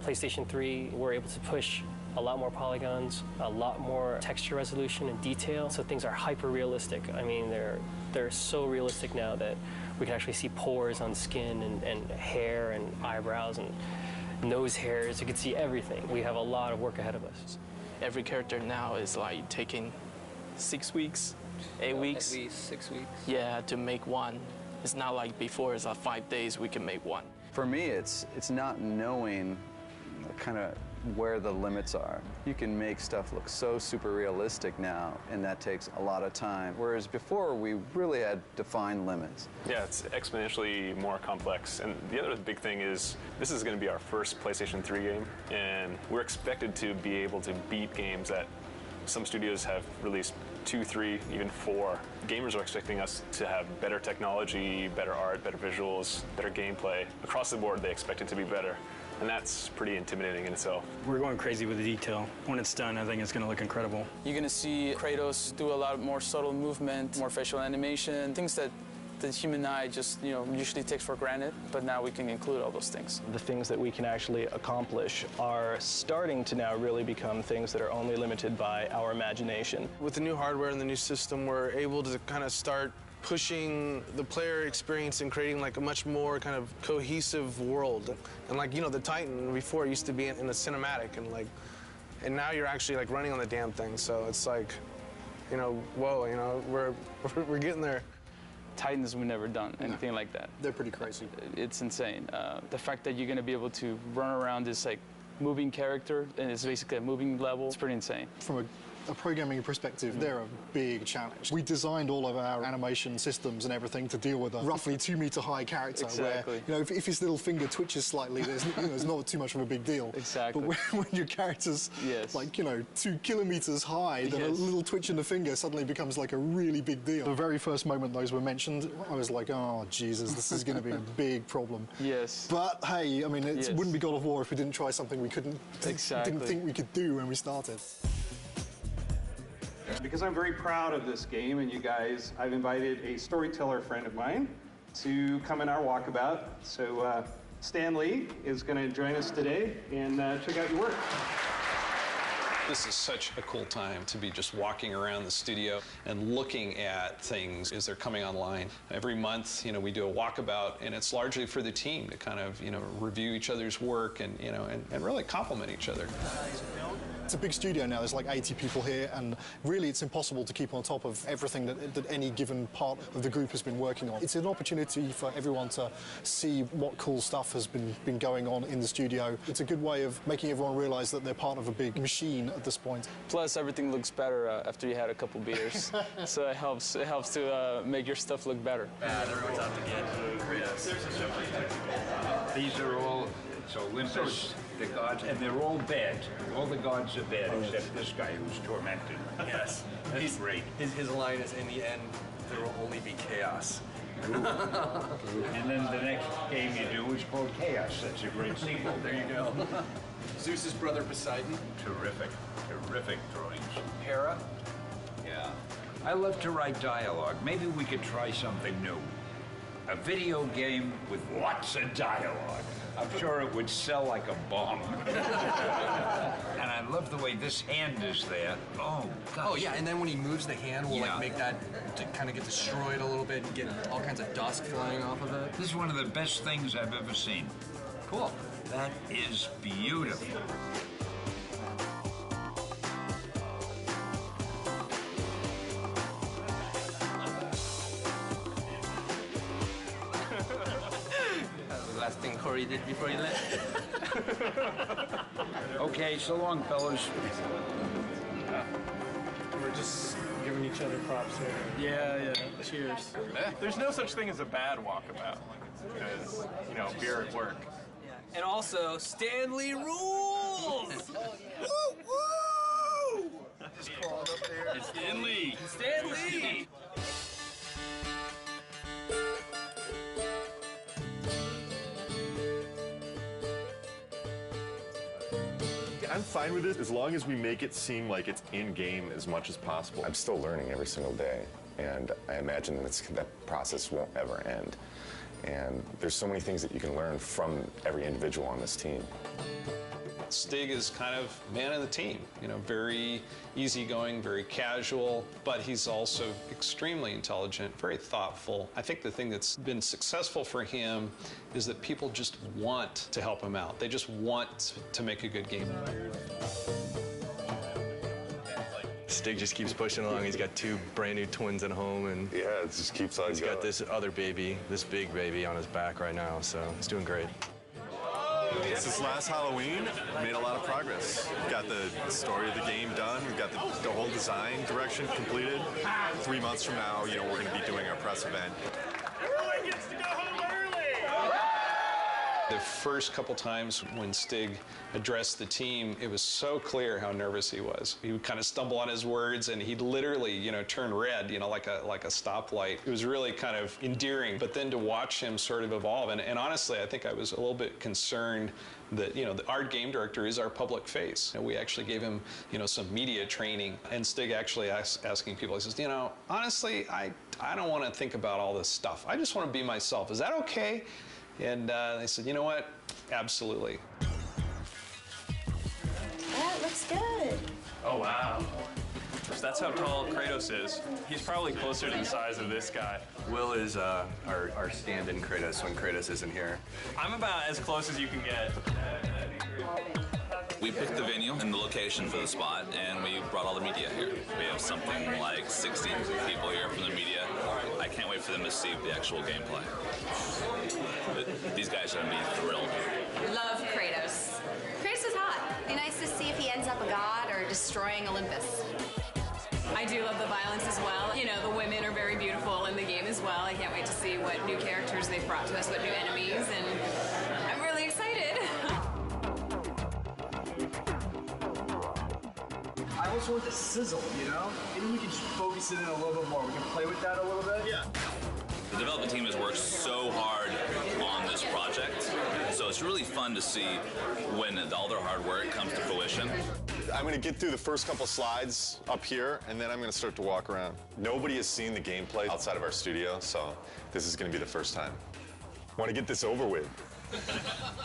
PlayStation 3, we're able to push a lot more polygons, a lot more texture resolution and detail, so things are hyper realistic. I mean, they're so realistic now that we can actually see pores on skin and hair and eyebrows and nose hairs. You can see everything. We have a lot of work ahead of us. Every character now is like taking 6 weeks, 8 weeks. At least 6 weeks. Yeah, to make one. It's not like before, it's like 5 days we can make one. For me, it's not knowing kind of where the limits are. You can make stuff look so super realistic now, and that takes a lot of time. Whereas before, we really had defined limits. Yeah, it's exponentially more complex. And the other big thing is this is going to be our first PlayStation 3 game, and we're expected to be able to beat games that some studios have released 2, 3, even 4. Gamers are expecting us to have better technology, better art, better visuals, better gameplay. Across the board, they expect it to be better. And that's pretty intimidating in itself. We're going crazy with the detail. When it's done, I think it's going to look incredible. You're going to see Kratos do a lot more subtle movement, more facial animation, things that the human eye just, usually takes for granted, but now we can include all those things. The things that we can actually accomplish are starting to now really become things that are only limited by our imagination. With the new hardware and the new system, we're able to kind of start pushing the player experience and creating like a much more kind of cohesive world. And like, the Titan before used to be in a cinematic and now you're actually like running on the damn thing. So it's like, whoa, we're getting there. Titans, we've never done anything like that. They're pretty crazy. It's insane. The fact that you're going to be able to run around this like moving character, and it's basically a moving level. It's pretty insane. From a programming perspective, they're a big challenge. We designed all of our animation systems and everything to deal with a roughly 2 meter high character. Exactly. Where, if his little finger twitches slightly, there's not too much of a big deal. Exactly. But when your character's like 2 kilometers high, then a little twitch in the finger suddenly becomes like a really big deal. The very first moment those were mentioned, I was like, oh Jesus, this is going to be a big problem. Yes. But hey, I mean, it wouldn't be God of War if we didn't try something we didn't think we could do when we started. Because I'm very proud of this game and you guys, I've invited a storyteller friend of mine to come in our walkabout. So Stan Lee is going to join us today and check out your work. This is such a cool time to be just walking around the studio and looking at things as they're coming online. Every month, we do a walkabout, and it's largely for the team to kind of, review each other's work and, and really compliment each other. It's a big studio now, there's like 80 people here, and really it's impossible to keep on top of everything that any given part of the group has been working on. It's an opportunity for everyone to see what cool stuff has been going on in the studio. It's a good way of making everyone realize that they're part of a big machine at this point. Plus, everything looks better after you had a couple beers, so it helps to make your stuff look better. Everyone's out to get These are all Olympus, the gods, and they're all bad. All the gods are bad except this guy who's tormented. Yes. He's great. His line is, in the end, there will only be chaos. And then the next game you do is called Chaos. That's a great sequel. There you go. Zeus's brother Poseidon. Terrific. Terrific drawings. Hera. Yeah. I love to write dialogue. Maybe we could try something new. A video game with lots of dialogue. I'm sure it would sell like a bomb. And I love the way this hand is there. Oh, gosh. Oh, yeah, and then when he moves the hand, we'll like make that to kind of get destroyed a little bit and get all kinds of dust flying off of it. This is one of the best things I've ever seen. Cool. That is beautiful. Last thing Corey did before he left. Okay, so long, fellas. We're just giving each other props here. Yeah. Cheers. There's no such thing as a bad walkabout because, beer at work. And also, Stanley rules! Woo! Just crawled up there. It's Stanley! Stanley! I'm fine with it as long as we make it seem like it's in-game as much as possible. I'm still learning every single day, and I imagine that process won't ever end. And there's so many things that you can learn from every individual on this team. Stig is kind of man of the team, very easygoing, very casual, but he's also extremely intelligent, very thoughtful. I think the thing that's been successful for him is that people just want to help him out. They just want to make a good game. Stig just keeps pushing along. He's got 2 brand new twins at home, and yeah, it just keeps on He's got this other baby, this big baby on his back right now, so he's doing great. Since last Halloween, we made a lot of progress. We've got the story of the game done. We've got the whole design direction completed. 3 months from now, we're going to be doing our press event. Everyone gets to go home early! The first couple times when Stig addressed the team, it was so clear how nervous he was. He would kind of stumble on his words, and he'd literally, turn red, like a stoplight. It was really kind of endearing. But then to watch him sort of evolve, and honestly, I think I was a little bit concerned that, our game director is our public face. And we actually gave him, some media training. And Stig actually asking people, he says, honestly, I don't want to think about all this stuff. I just want to be myself. Is that okay? And they said, you know what? Absolutely. That looks good. Oh, wow. That's how tall Kratos is. He's probably closer to the size of this guy. Will is our stand-in Kratos when Kratos isn't here. I'm about as close as you can get. We picked the venue and the location for the spot, and we brought all the media here. We have something like 60 people here from the media. I can't wait for them to see the actual gameplay. But these guys are going to be thrilled. Love Kratos. Kratos is hot. up a god or destroying Olympus. I do love the violence as well. You know, the women are very beautiful in the game as well. I can't wait to see what new characters they've brought to us, what new enemies, and I'm really excited. I also want the sizzle, you know? Maybe we can just focus it in a little bit more. We can play with that a little bit. Yeah. The development team has worked so hard on this project, so it's really fun to see when all their hard work comes to fruition. I'm going to get through the first couple slides up here, and then I'm going to start to walk around. Nobody has seen the gameplay outside of our studio, so this is going to be the first time. I want to get this over with.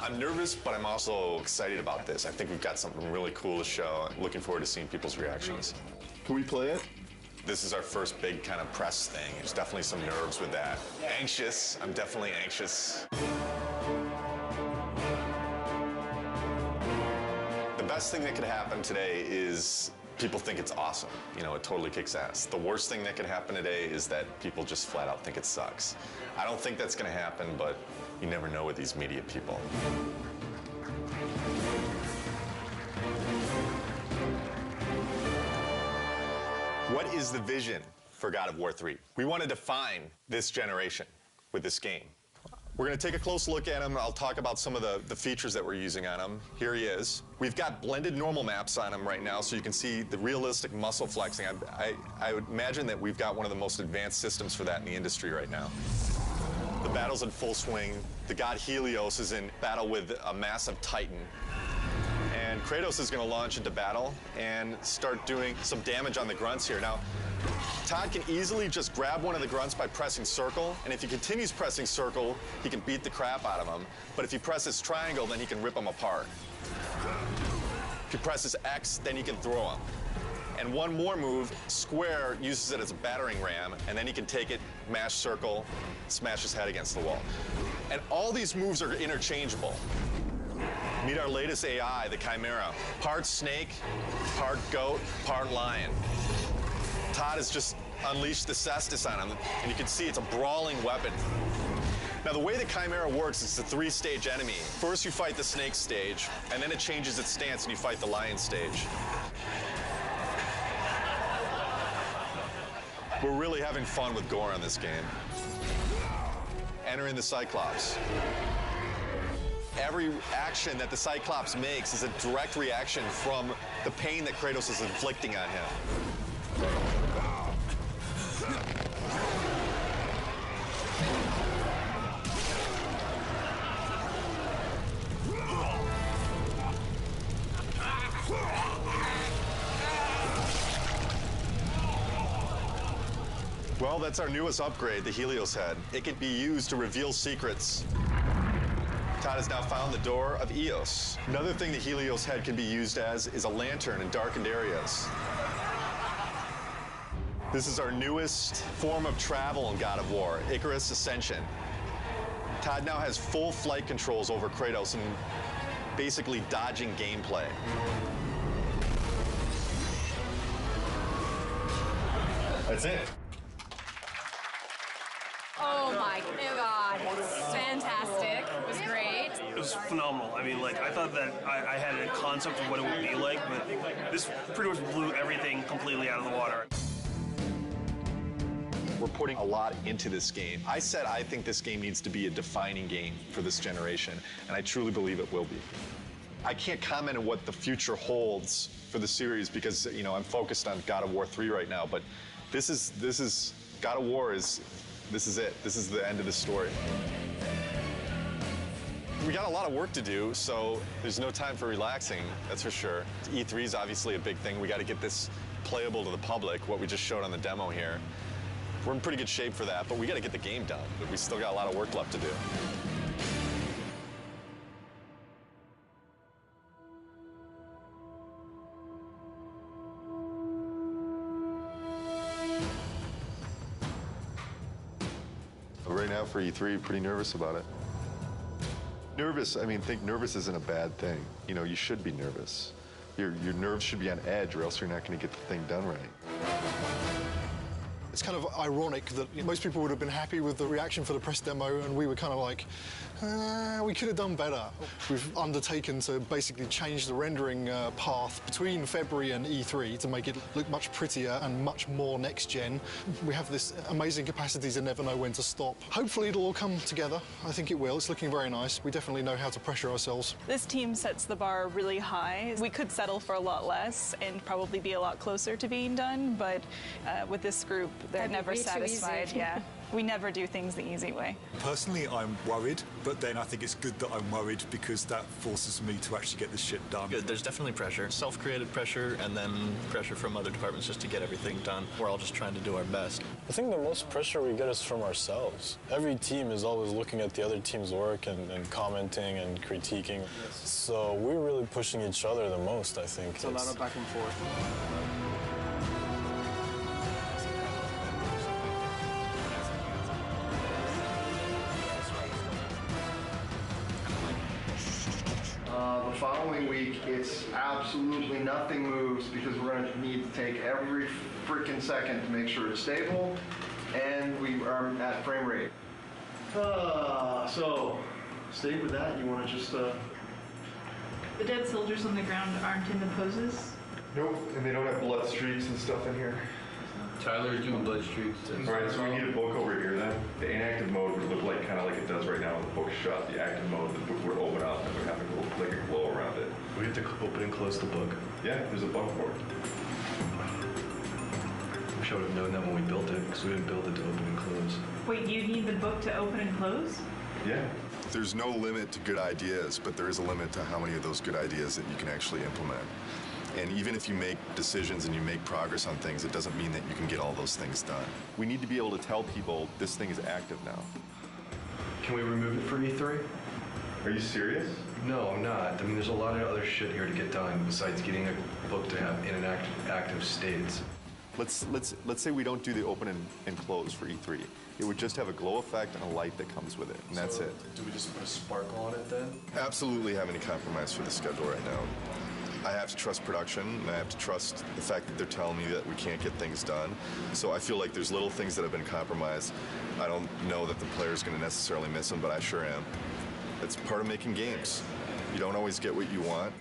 I'm nervous, but I'm also excited about this. I think we've got something really cool to show. I'm looking forward to seeing people's reactions. Can we play it? This is our first big kind of press thing. There's definitely some nerves with that. Anxious. I'm definitely anxious. The best thing that could happen today is people think it's awesome. You know, it totally kicks ass. The worst thing that could happen today is that people just flat out think it sucks. I don't think that's going to happen, but you never know with these media people. What is the vision for God of War 3? We want to define this generation with this game. We're going to take a close look at him. I'll talk about some of the features that we're using on him. Here he is. We've got blended normal maps on him right now, so you can see the realistic muscle flexing. I would imagine that we've got one of the most advanced systems for that in the industry right now. The battle's in full swing. The god Helios is in battle with a massive Titan. And Kratos is going to launch into battle and start doing some damage on the grunts here. Now, Todd can easily just grab one of the grunts by pressing circle, and if he continues pressing circle, he can beat the crap out of him. But if he presses triangle, then he can rip them apart. If he presses X, then he can throw them. And one more move, square uses it as a battering ram, and then he can take it, mash circle, smash his head against the wall. And all these moves are interchangeable. Meet our latest AI, the Chimera. Part snake, part goat, part lion. Todd has just unleashed the Cestus on him, and you can see it's a brawling weapon. Now, the way the Chimera works is it's a 3-stage enemy. First, you fight the snake stage, and then it changes its stance, and you fight the lion stage. We're really having fun with gore on this game. Entering the Cyclops. Every action that the Cyclops makes is a direct reaction from the pain that Kratos is inflicting on him. Well, that's our newest upgrade, the Helios head. It can be used to reveal secrets. Todd has now found the door of Eos. Another thing the Helios head can be used as is a lantern in darkened areas. This is our newest form of travel in God of War, Icarus Ascension. Todd now has full flight controls over Kratos and basically dodging gameplay. That's it. Oh my God, fantastic. It was great. It was phenomenal. I mean, like, I thought that I had a concept of what it would be like, but this pretty much blew everything completely out of the water. We're putting a lot into this game. I said I think this game needs to be a defining game for this generation, and I truly believe it will be. I can't comment on what the future holds for the series because, you know, I'm focused on God of War 3 right now, but this is God of War is, this is it. This is the end of the story. We got a lot of work to do, so there's no time for relaxing, that's for sure. E3 is obviously a big thing. We got to get this playable to the public, what we just showed on the demo here. We're in pretty good shape for that, but we got to get the game done. But we still got a lot of work left to do. Right now for E3, pretty nervous about it. Nervous, I mean, think nervous isn't a bad thing. You know, you should be nervous. Your nerves should be on edge or else you're not going to get the thing done right. It's kind of ironic that most people would have been happy with the reaction for the press demo, and we were kind of like, we could have done better. We've undertaken to basically change the rendering path between February and E3 to make it look much prettier and much more next-gen. We have this amazing capacity to never know when to stop. Hopefully it'll all come together. I think it will. It's looking very nice. We definitely know how to pressure ourselves. This team sets the bar really high. We could settle for a lot less and probably be a lot closer to being done, but with this group, they're never satisfied. Yeah. We never do things the easy way. Personally, I'm worried, but then I think it's good that I'm worried because that forces me to actually get this shit done. Good. There's definitely pressure, self-created pressure, and then pressure from other departments just to get everything done. We're all just trying to do our best. I think the most pressure we get is from ourselves. Every team is always looking at the other team's work and commenting and critiquing. Yes. So we're really pushing each other the most, I think. It's a lot of back and forth. The following week, it's absolutely nothing moves because we're going to need to take every freaking second to make sure it's stable and we are at frame rate. So, stay with that. You want to just... The dead soldiers on the ground aren't in the poses? Nope, and they don't have blood streaks and stuff in here. Tyler's doing blood streaks. Alright, so we need a book over here then. The inactive mode would look like kind of like it does right now with the book shut. The active mode, the book would open up and would have like a glow around it. We have to open and close the book. Yeah, there's a book for it. We should have known that when we built it, because we didn't build it to open and close. Wait, you need the book to open and close? Yeah. There's no limit to good ideas, but there is a limit to how many of those good ideas that you can actually implement. And even if you make decisions and you make progress on things, it doesn't mean that you can get all those things done. We need to be able to tell people this thing is active now. Can we remove it for E3? Are you serious? No, I'm not. I mean, there's a lot of other shit here to get done besides getting a book to have in an active states. Let's say we don't do the open and close for E3. It would just have a glow effect and a light that comes with it, and that's it. Do we just put a sparkle on it then? Absolutely have any compromise for the schedule right now. I have to trust production, and I have to trust the fact that they're telling me that we can't get things done. So I feel like there's little things that have been compromised. I don't know that the player's going to necessarily miss them, but I sure am. It's part of making games. You don't always get what you want.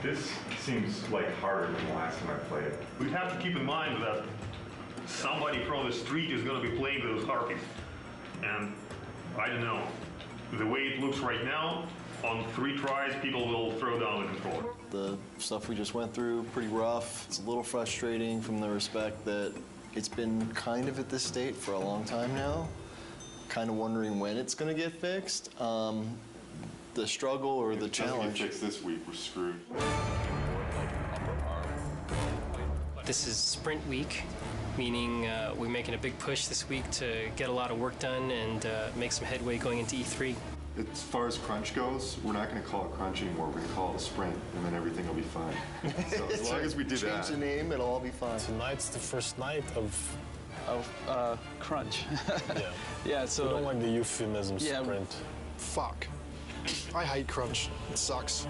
This seems like harder than the last time I played it. We'd have to keep in mind that somebody from the street is going to be playing with those harpies. And I don't know, the way it looks right now, on 3 tries, people will throw down the controller. The stuff we just went through, pretty rough. It's a little frustrating from the respect that it's been kind of at this state for a long time now. Kind of wondering when it's going to get fixed. The struggle or the challenge. If it doesn't get fixed this week, we're screwed. This is sprint week, meaning we're making a big push this week to get a lot of work done and make some headway going into E3. As far as crunch goes, we're not going to call it crunch anymore. We're going to call it a sprint, and then everything will be fine. So as long as we do that. Change the name, it'll all be fine. Tonight's the first night of crunch. Yeah. Yeah, so... We don't like the euphemism sprint. Fuck. I hate crunch. It sucks.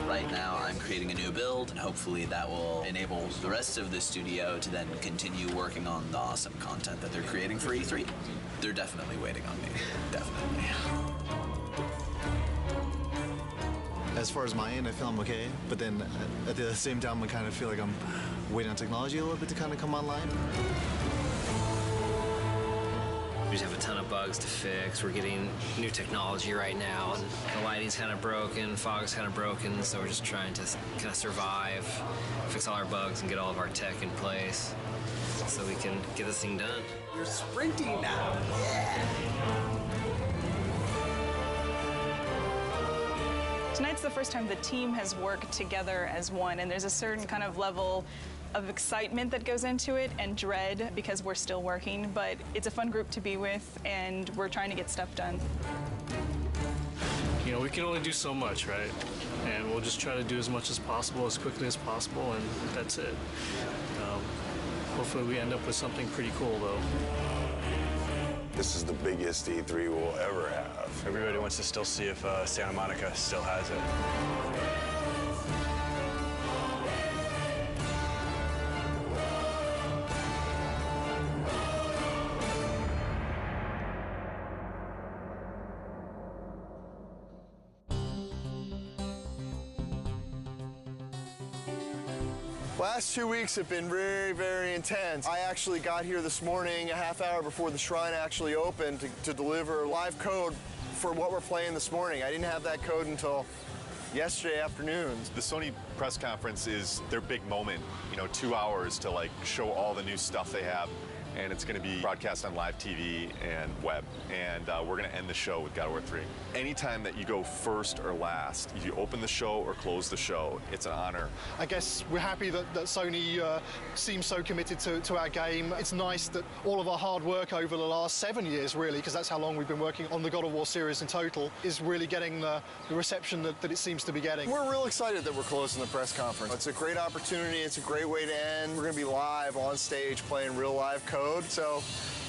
Right now, I'm creating a new build, and hopefully that will enable the rest of the studio to then continue working on the awesome content that they're creating for E3. They're definitely waiting on me. Definitely. As far as my end, I feel I'm okay, but then at the same time, I kind of feel like I'm waiting on technology a little bit to kind of come online. We just have a ton of bugs to fix. We're getting new technology right now, and the lighting's kind of broken, fog's kind of broken, so we're just trying to kind of survive, fix all our bugs, and get all of our tech in place so we can get this thing done. You're sprinting now. Yeah. Tonight's the first time the team has worked together as one, and there's a certain kind of level of excitement that goes into it and dread because we're still working, but it's a fun group to be with, and we're trying to get stuff done. You know, we can only do so much, right? And we'll just try to do as much as possible, as quickly as possible, and that's it. Hopefully we end up with something pretty cool, though. This is the biggest E3 we'll ever have. Everybody wants to still see if Santa Monica still has it. Last 2 weeks have been very, very intense. I actually got here this morning a half hour before the shrine actually opened to deliver live code for what we're playing this morning. I didn't have that code until yesterday afternoon. The Sony press conference is their big moment, you know, 2 hours to like show all the new stuff they have. And it's going to be broadcast on live TV and web. And we're going to end the show with God of War 3. Anytime that you go first or last, if you open the show or close the show, it's an honor. I guess we're happy that Sony seems so committed to our game. It's nice that all of our hard work over the last 7 years, really, because that's how long we've been working on the God of War series in total, is really getting the reception that it seems to be getting. We're real excited that we're closing the press conference. It's a great opportunity. It's a great way to end. We're going to be live on stage playing real live code. So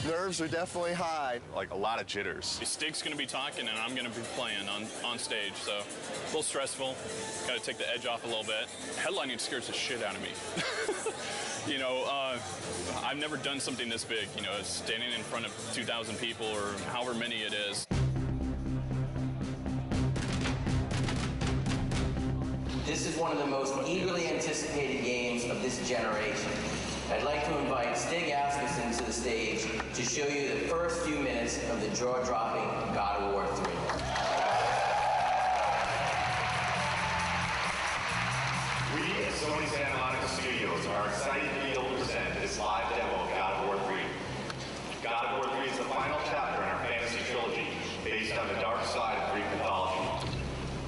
nerves are definitely high. Like a lot of jitters. Stig's going to be talking and I'm going to be playing on stage, so a little stressful. Got to take the edge off a little bit. Headlining scares the shit out of me. You know, I've never done something this big, you know, standing in front of 2,000 people or however many it is. This is one of the most eagerly anticipated games of this generation. I'd like to invite Stig Asmussen to the stage to show you the first few minutes of the jaw-dropping God of War 3. We at Sony Santa Monica Studios are excited to be able to present this live demo of God of War 3. God of War 3 is the final chapter in our fantasy trilogy, based on the dark side of Greek mythology.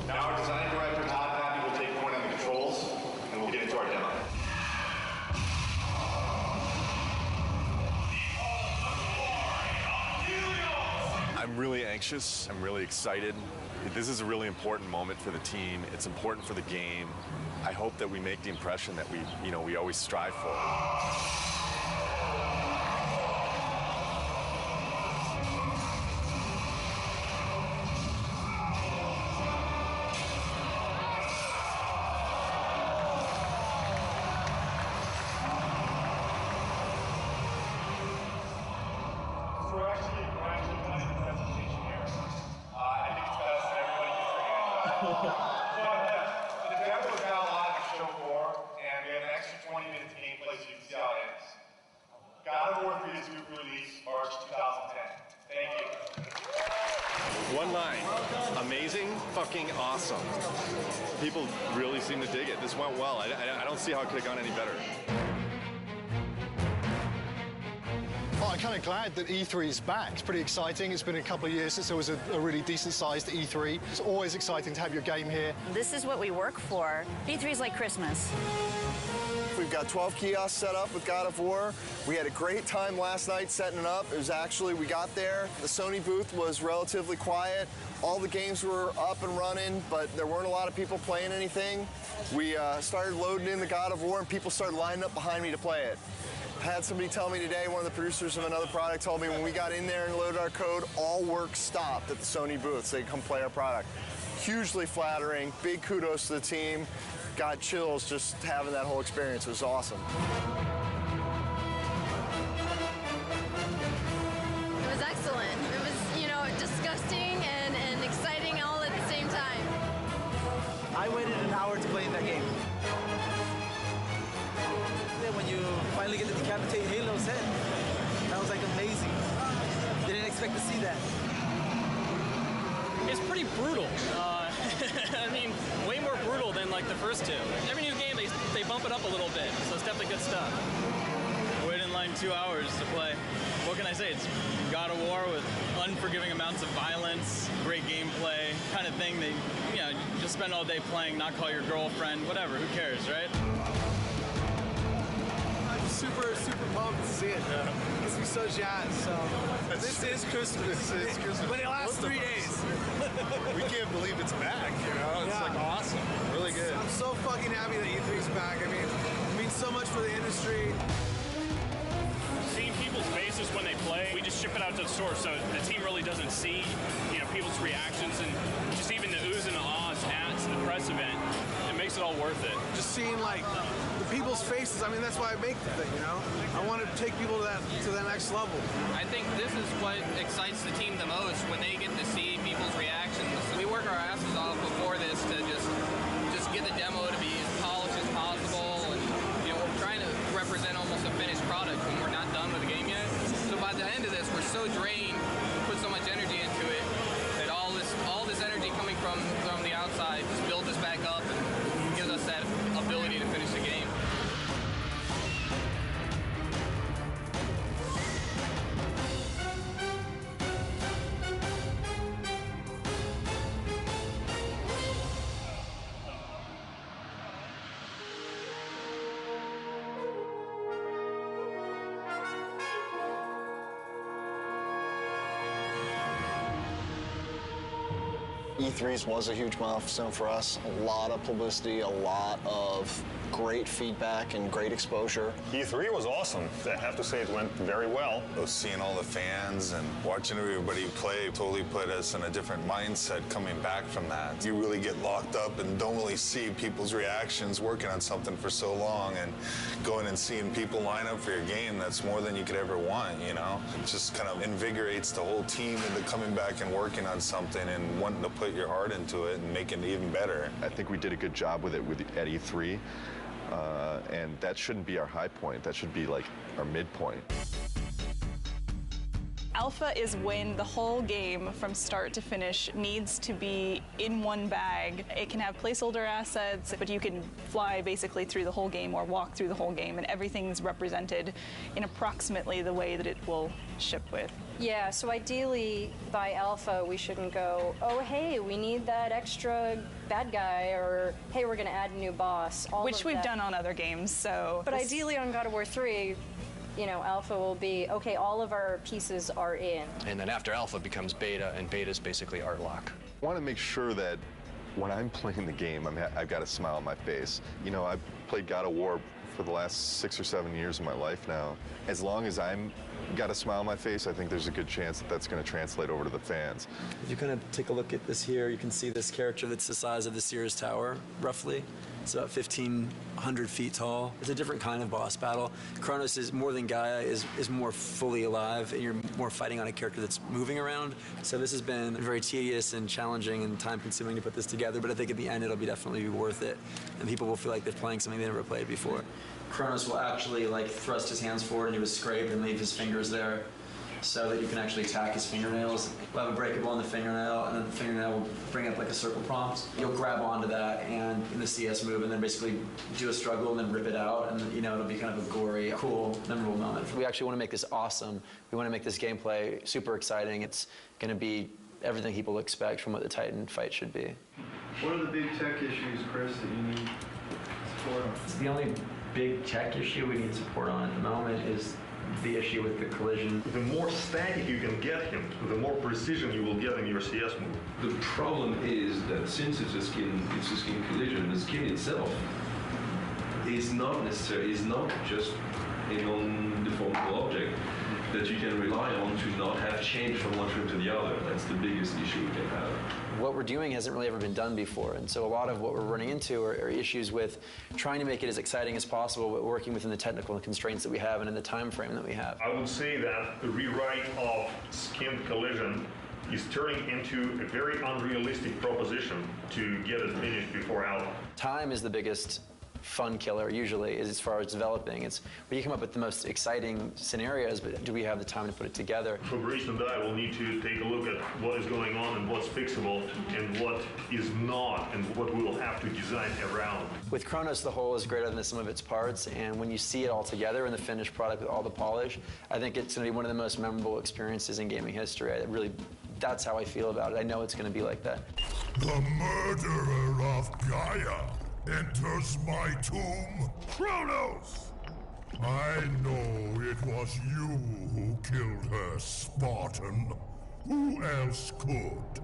Now our design director, Todd Pappy, will take point on the controls, and we'll get into our demo. I'm really anxious. I'm really excited. This is a really important moment for the team. It's important for the game. I hope that we make the impression that we always strive for. One line. Amazing, fucking awesome. People really seem to dig it. This went well. I don't see how it could have gone any better. Oh, I'm kind of glad that E3 is back. It's pretty exciting. It's been a couple of years since there was a really decent-sized E3. It's always exciting to have your game here. This is what we work for. E3 is like Christmas. We've got 12 kiosks set up with God of War. We had a great time last night setting it up. It was actually, we got there, the Sony booth was relatively quiet. All the games were up and running, but there weren't a lot of people playing anything. We started loading in the God of War, and people started lining up behind me to play it. I had somebody tell me today, one of the producers of another product told me when we got in there and loaded our code, all work stopped at the Sony booth so they could come play our product. Hugely flattering, big kudos to the team. Got chills just having that whole experience. It was awesome. It was excellent. It was, you know, disgusting and exciting all at the same time. I waited an hour to play in that game. When you finally get to decapitate Halo's head, that was like amazing. Didn't expect to see that. It's pretty brutal. I mean, way more brutal than like the first two. Every new game, they bump it up a little bit, so it's definitely good stuff. Waited in line 2 hours to play. What can I say? It's God of War with unforgiving amounts of violence, great gameplay, kind of thing that, you know, just spend all day playing, not call your girlfriend, whatever, who cares, right? I'm super pumped to see it. Gets me so jazzed. So this is Christmas. This is Christmas. But it lasts 3 days. We can't believe it's back, you know? It's like awesome. Really good. I'm so fucking happy that E3's back. I mean, it means so much for the industry. Seeing people's faces when they play, we just ship it out to the store, so the team really doesn't see, you know, people's reactions and just even the oohs and the ahs at the press event. It makes it all worth it. Just seeing like the people's faces. I mean, that's why I make the thing, you know? I want to take people to that next level. I think this is what excites the team the most, when they get to see people's reactions. We work our asses off before this to just get the demo to be as polished as possible, and, you know, somebody coming from the outside just builds us back up and gives us that ability to finish the game. E3s was a huge milestone for us. A lot of publicity, a lot of great feedback and great exposure. E3 was awesome. I have to say it went very well. Seeing all the fans and watching everybody play totally put us in a different mindset coming back from that. You really get locked up and don't really see people's reactions working on something for so long, and going and seeing people line up for your game, that's more than you could ever want, you know? It just kind of invigorates the whole team into coming back and working on something and wanting to put your heart into it and make it even better. I think we did a good job with it at E3. And that shouldn't be our high point. That should be like our midpoint. Alpha is when the whole game from start to finish needs to be in one bag. It can have placeholder assets, but you can fly basically through the whole game or walk through the whole game, and everything's represented in approximately the way that it will ship with. Yeah, so ideally by Alpha we shouldn't go, oh hey, we need that extra bad guy, or hey, we're gonna add a new boss. Which we've done on other games, so. But ideally on God of War 3, you know, Alpha will be, okay, all of our pieces are in. And then after Alpha becomes Beta, and Beta is basically art lock. I want to make sure that when I'm playing the game, I've got a smile on my face. You know, I've played God of War for the last 6 or 7 years of my life now. As long as I'm got a smile on my face, I think there's a good chance that that's going to translate over to the fans. If you kind of take a look at this here, you can see this character that's the size of the Sears Tower, roughly. It's about 1,500 feet tall. It's a different kind of boss battle. Kronos is more than Gaia, is more fully alive, and you're more fighting on a character that's moving around. So this has been very tedious and challenging and time-consuming to put this together, but I think at the end it'll be definitely worth it, and people will feel like they're playing something they never played before. Kronos will actually like thrust his hands forward into his scrape and leave his fingers there, so that you can actually attack his fingernails. We'll have a breakable in the fingernail, and then the fingernail will bring up like a circle prompt. You'll grab onto that and in the CS move, and then basically do a struggle and then rip it out, and you know, it'll be kind of a gory, cool, memorable moment. We actually want to make this awesome. We want to make this gameplay super exciting. It's going to be everything people expect from what the Titan fight should be. What are the big tech issues, Chris, that you need support on? The only big tech issue we need support on at the moment is the issue with the collision. The more static you can get him, the more precision you will get in your CS move. The problem is that since it's a skin collision, the skin itself is not just a non-deformable object that you can rely on to not have change from one frame to the other. That's the biggest issue we can have. What we're doing hasn't really ever been done before, and so a lot of what we're running into are issues with trying to make it as exciting as possible, but working within the technical constraints that we have and in the time frame that we have. I would say that the rewrite of skin collision is turning into a very unrealistic proposition to get it finished before Alpha. Time is the biggest fun killer usually as far as developing. It's where you come up with the most exciting scenarios, but do we have the time to put it together? Fabrice and I will need to take a look at what is going on and what's fixable and what is not, and what we will have to design around. With Kronos, the whole is greater than the sum of its parts, and when you see it all together in the finished product with all the polish, I think it's going to be one of the most memorable experiences in gaming history. That's how I feel about it. I know it's going to be like that. The murderer of Gaia enters my tomb. Kronos! I know it was you who killed her, Spartan. Who else could?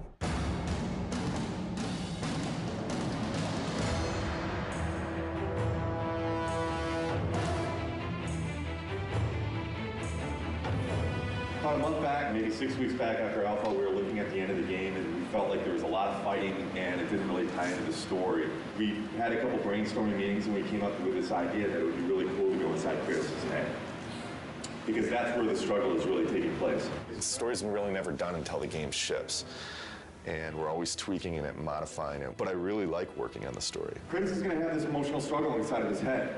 About a month back, maybe 6 weeks back after Alpha, we were looking at the end of the game and we felt like there was a lot of fighting and it didn't really tie into the story. We had a couple brainstorming meetings and we came up with this idea that it would be really cool to go inside Kratos' head. Because that's where the struggle is really taking place. The story's really never done until the game ships. And we're always tweaking it and modifying it. But I really like working on the story. Kratos is going to have this emotional struggle inside of his head.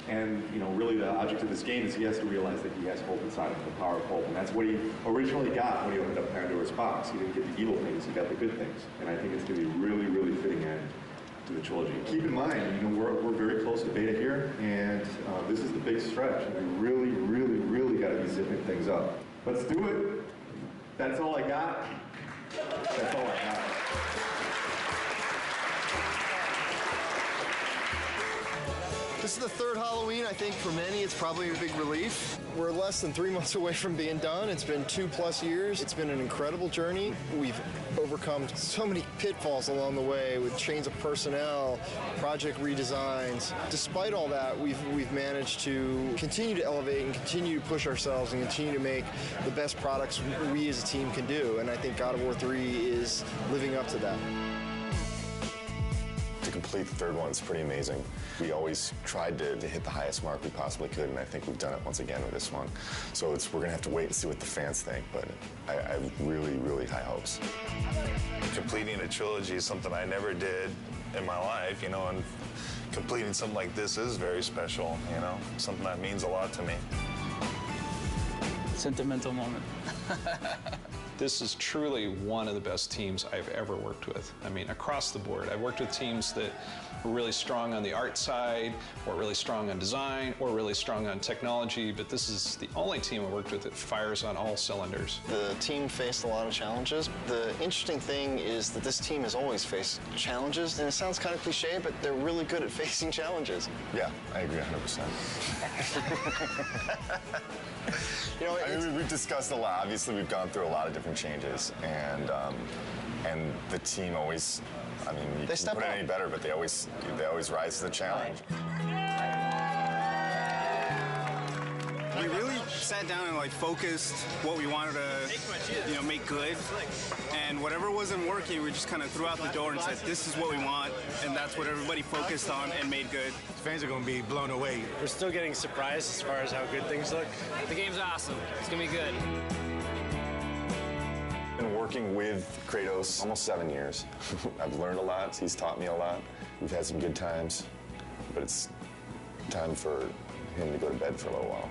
And, you know, really the object of this game is he has to realize that he has hope inside of him, the power of hope. And that's what he originally got when he opened up Pandora's box. He didn't get the evil things, he got the good things. And I think it's going to be a really, really fitting end to the trilogy. Keep in mind, you know, we're very close to beta here, and this is the big stretch. And we really, really, really got to be zipping things up. Let's do it. That's all I got. That's all I got. This is the third Halloween. I think for many it's probably a big relief. We're less than 3 months away from being done. It's been 2+ years. It's been an incredible journey. We've overcome so many pitfalls along the way with change of personnel, project redesigns. Despite all that, we've managed to continue to elevate and continue to push ourselves and continue to make the best products we as a team can do. And I think God of War 3 is living up to that. To complete the third one is pretty amazing. We always tried to hit the highest mark we possibly could, and I think we've done it once again with this one. So we're going to have to wait and see what the fans think, but I have really, really high hopes. Completing a trilogy is something I never did in my life, you know, and completing something like this is very special, you know, something that means a lot to me. Sentimental moment. This is truly one of the best teams I've ever worked with. I mean, across the board. I've worked with teams that were really strong on the art side, or really strong on design, or really strong on technology, but this is the only team I worked with that fires on all cylinders. The team faced a lot of challenges. The interesting thing is that this team has always faced challenges, and it sounds kind of cliche, but they're really good at facing challenges. Yeah, I agree 100%. You know, I mean, we've discussed a lot. Obviously, we've gone through a lot of different changes, and the team always, I mean, you can't put it any better, but they always rise to the challenge. We really sat down and focused what we wanted to, make good, and whatever wasn't working, we just kind of threw out the door and said, this is what we want, and that's what everybody focused on and made good. Fans are going to be blown away. We're still getting surprised as far as how good things look. The game's awesome. It's going to be good. I've been working with Kratos almost 7 years. I've learned a lot. He's taught me a lot. We've had some good times, but it's time for him to go to bed for a little while.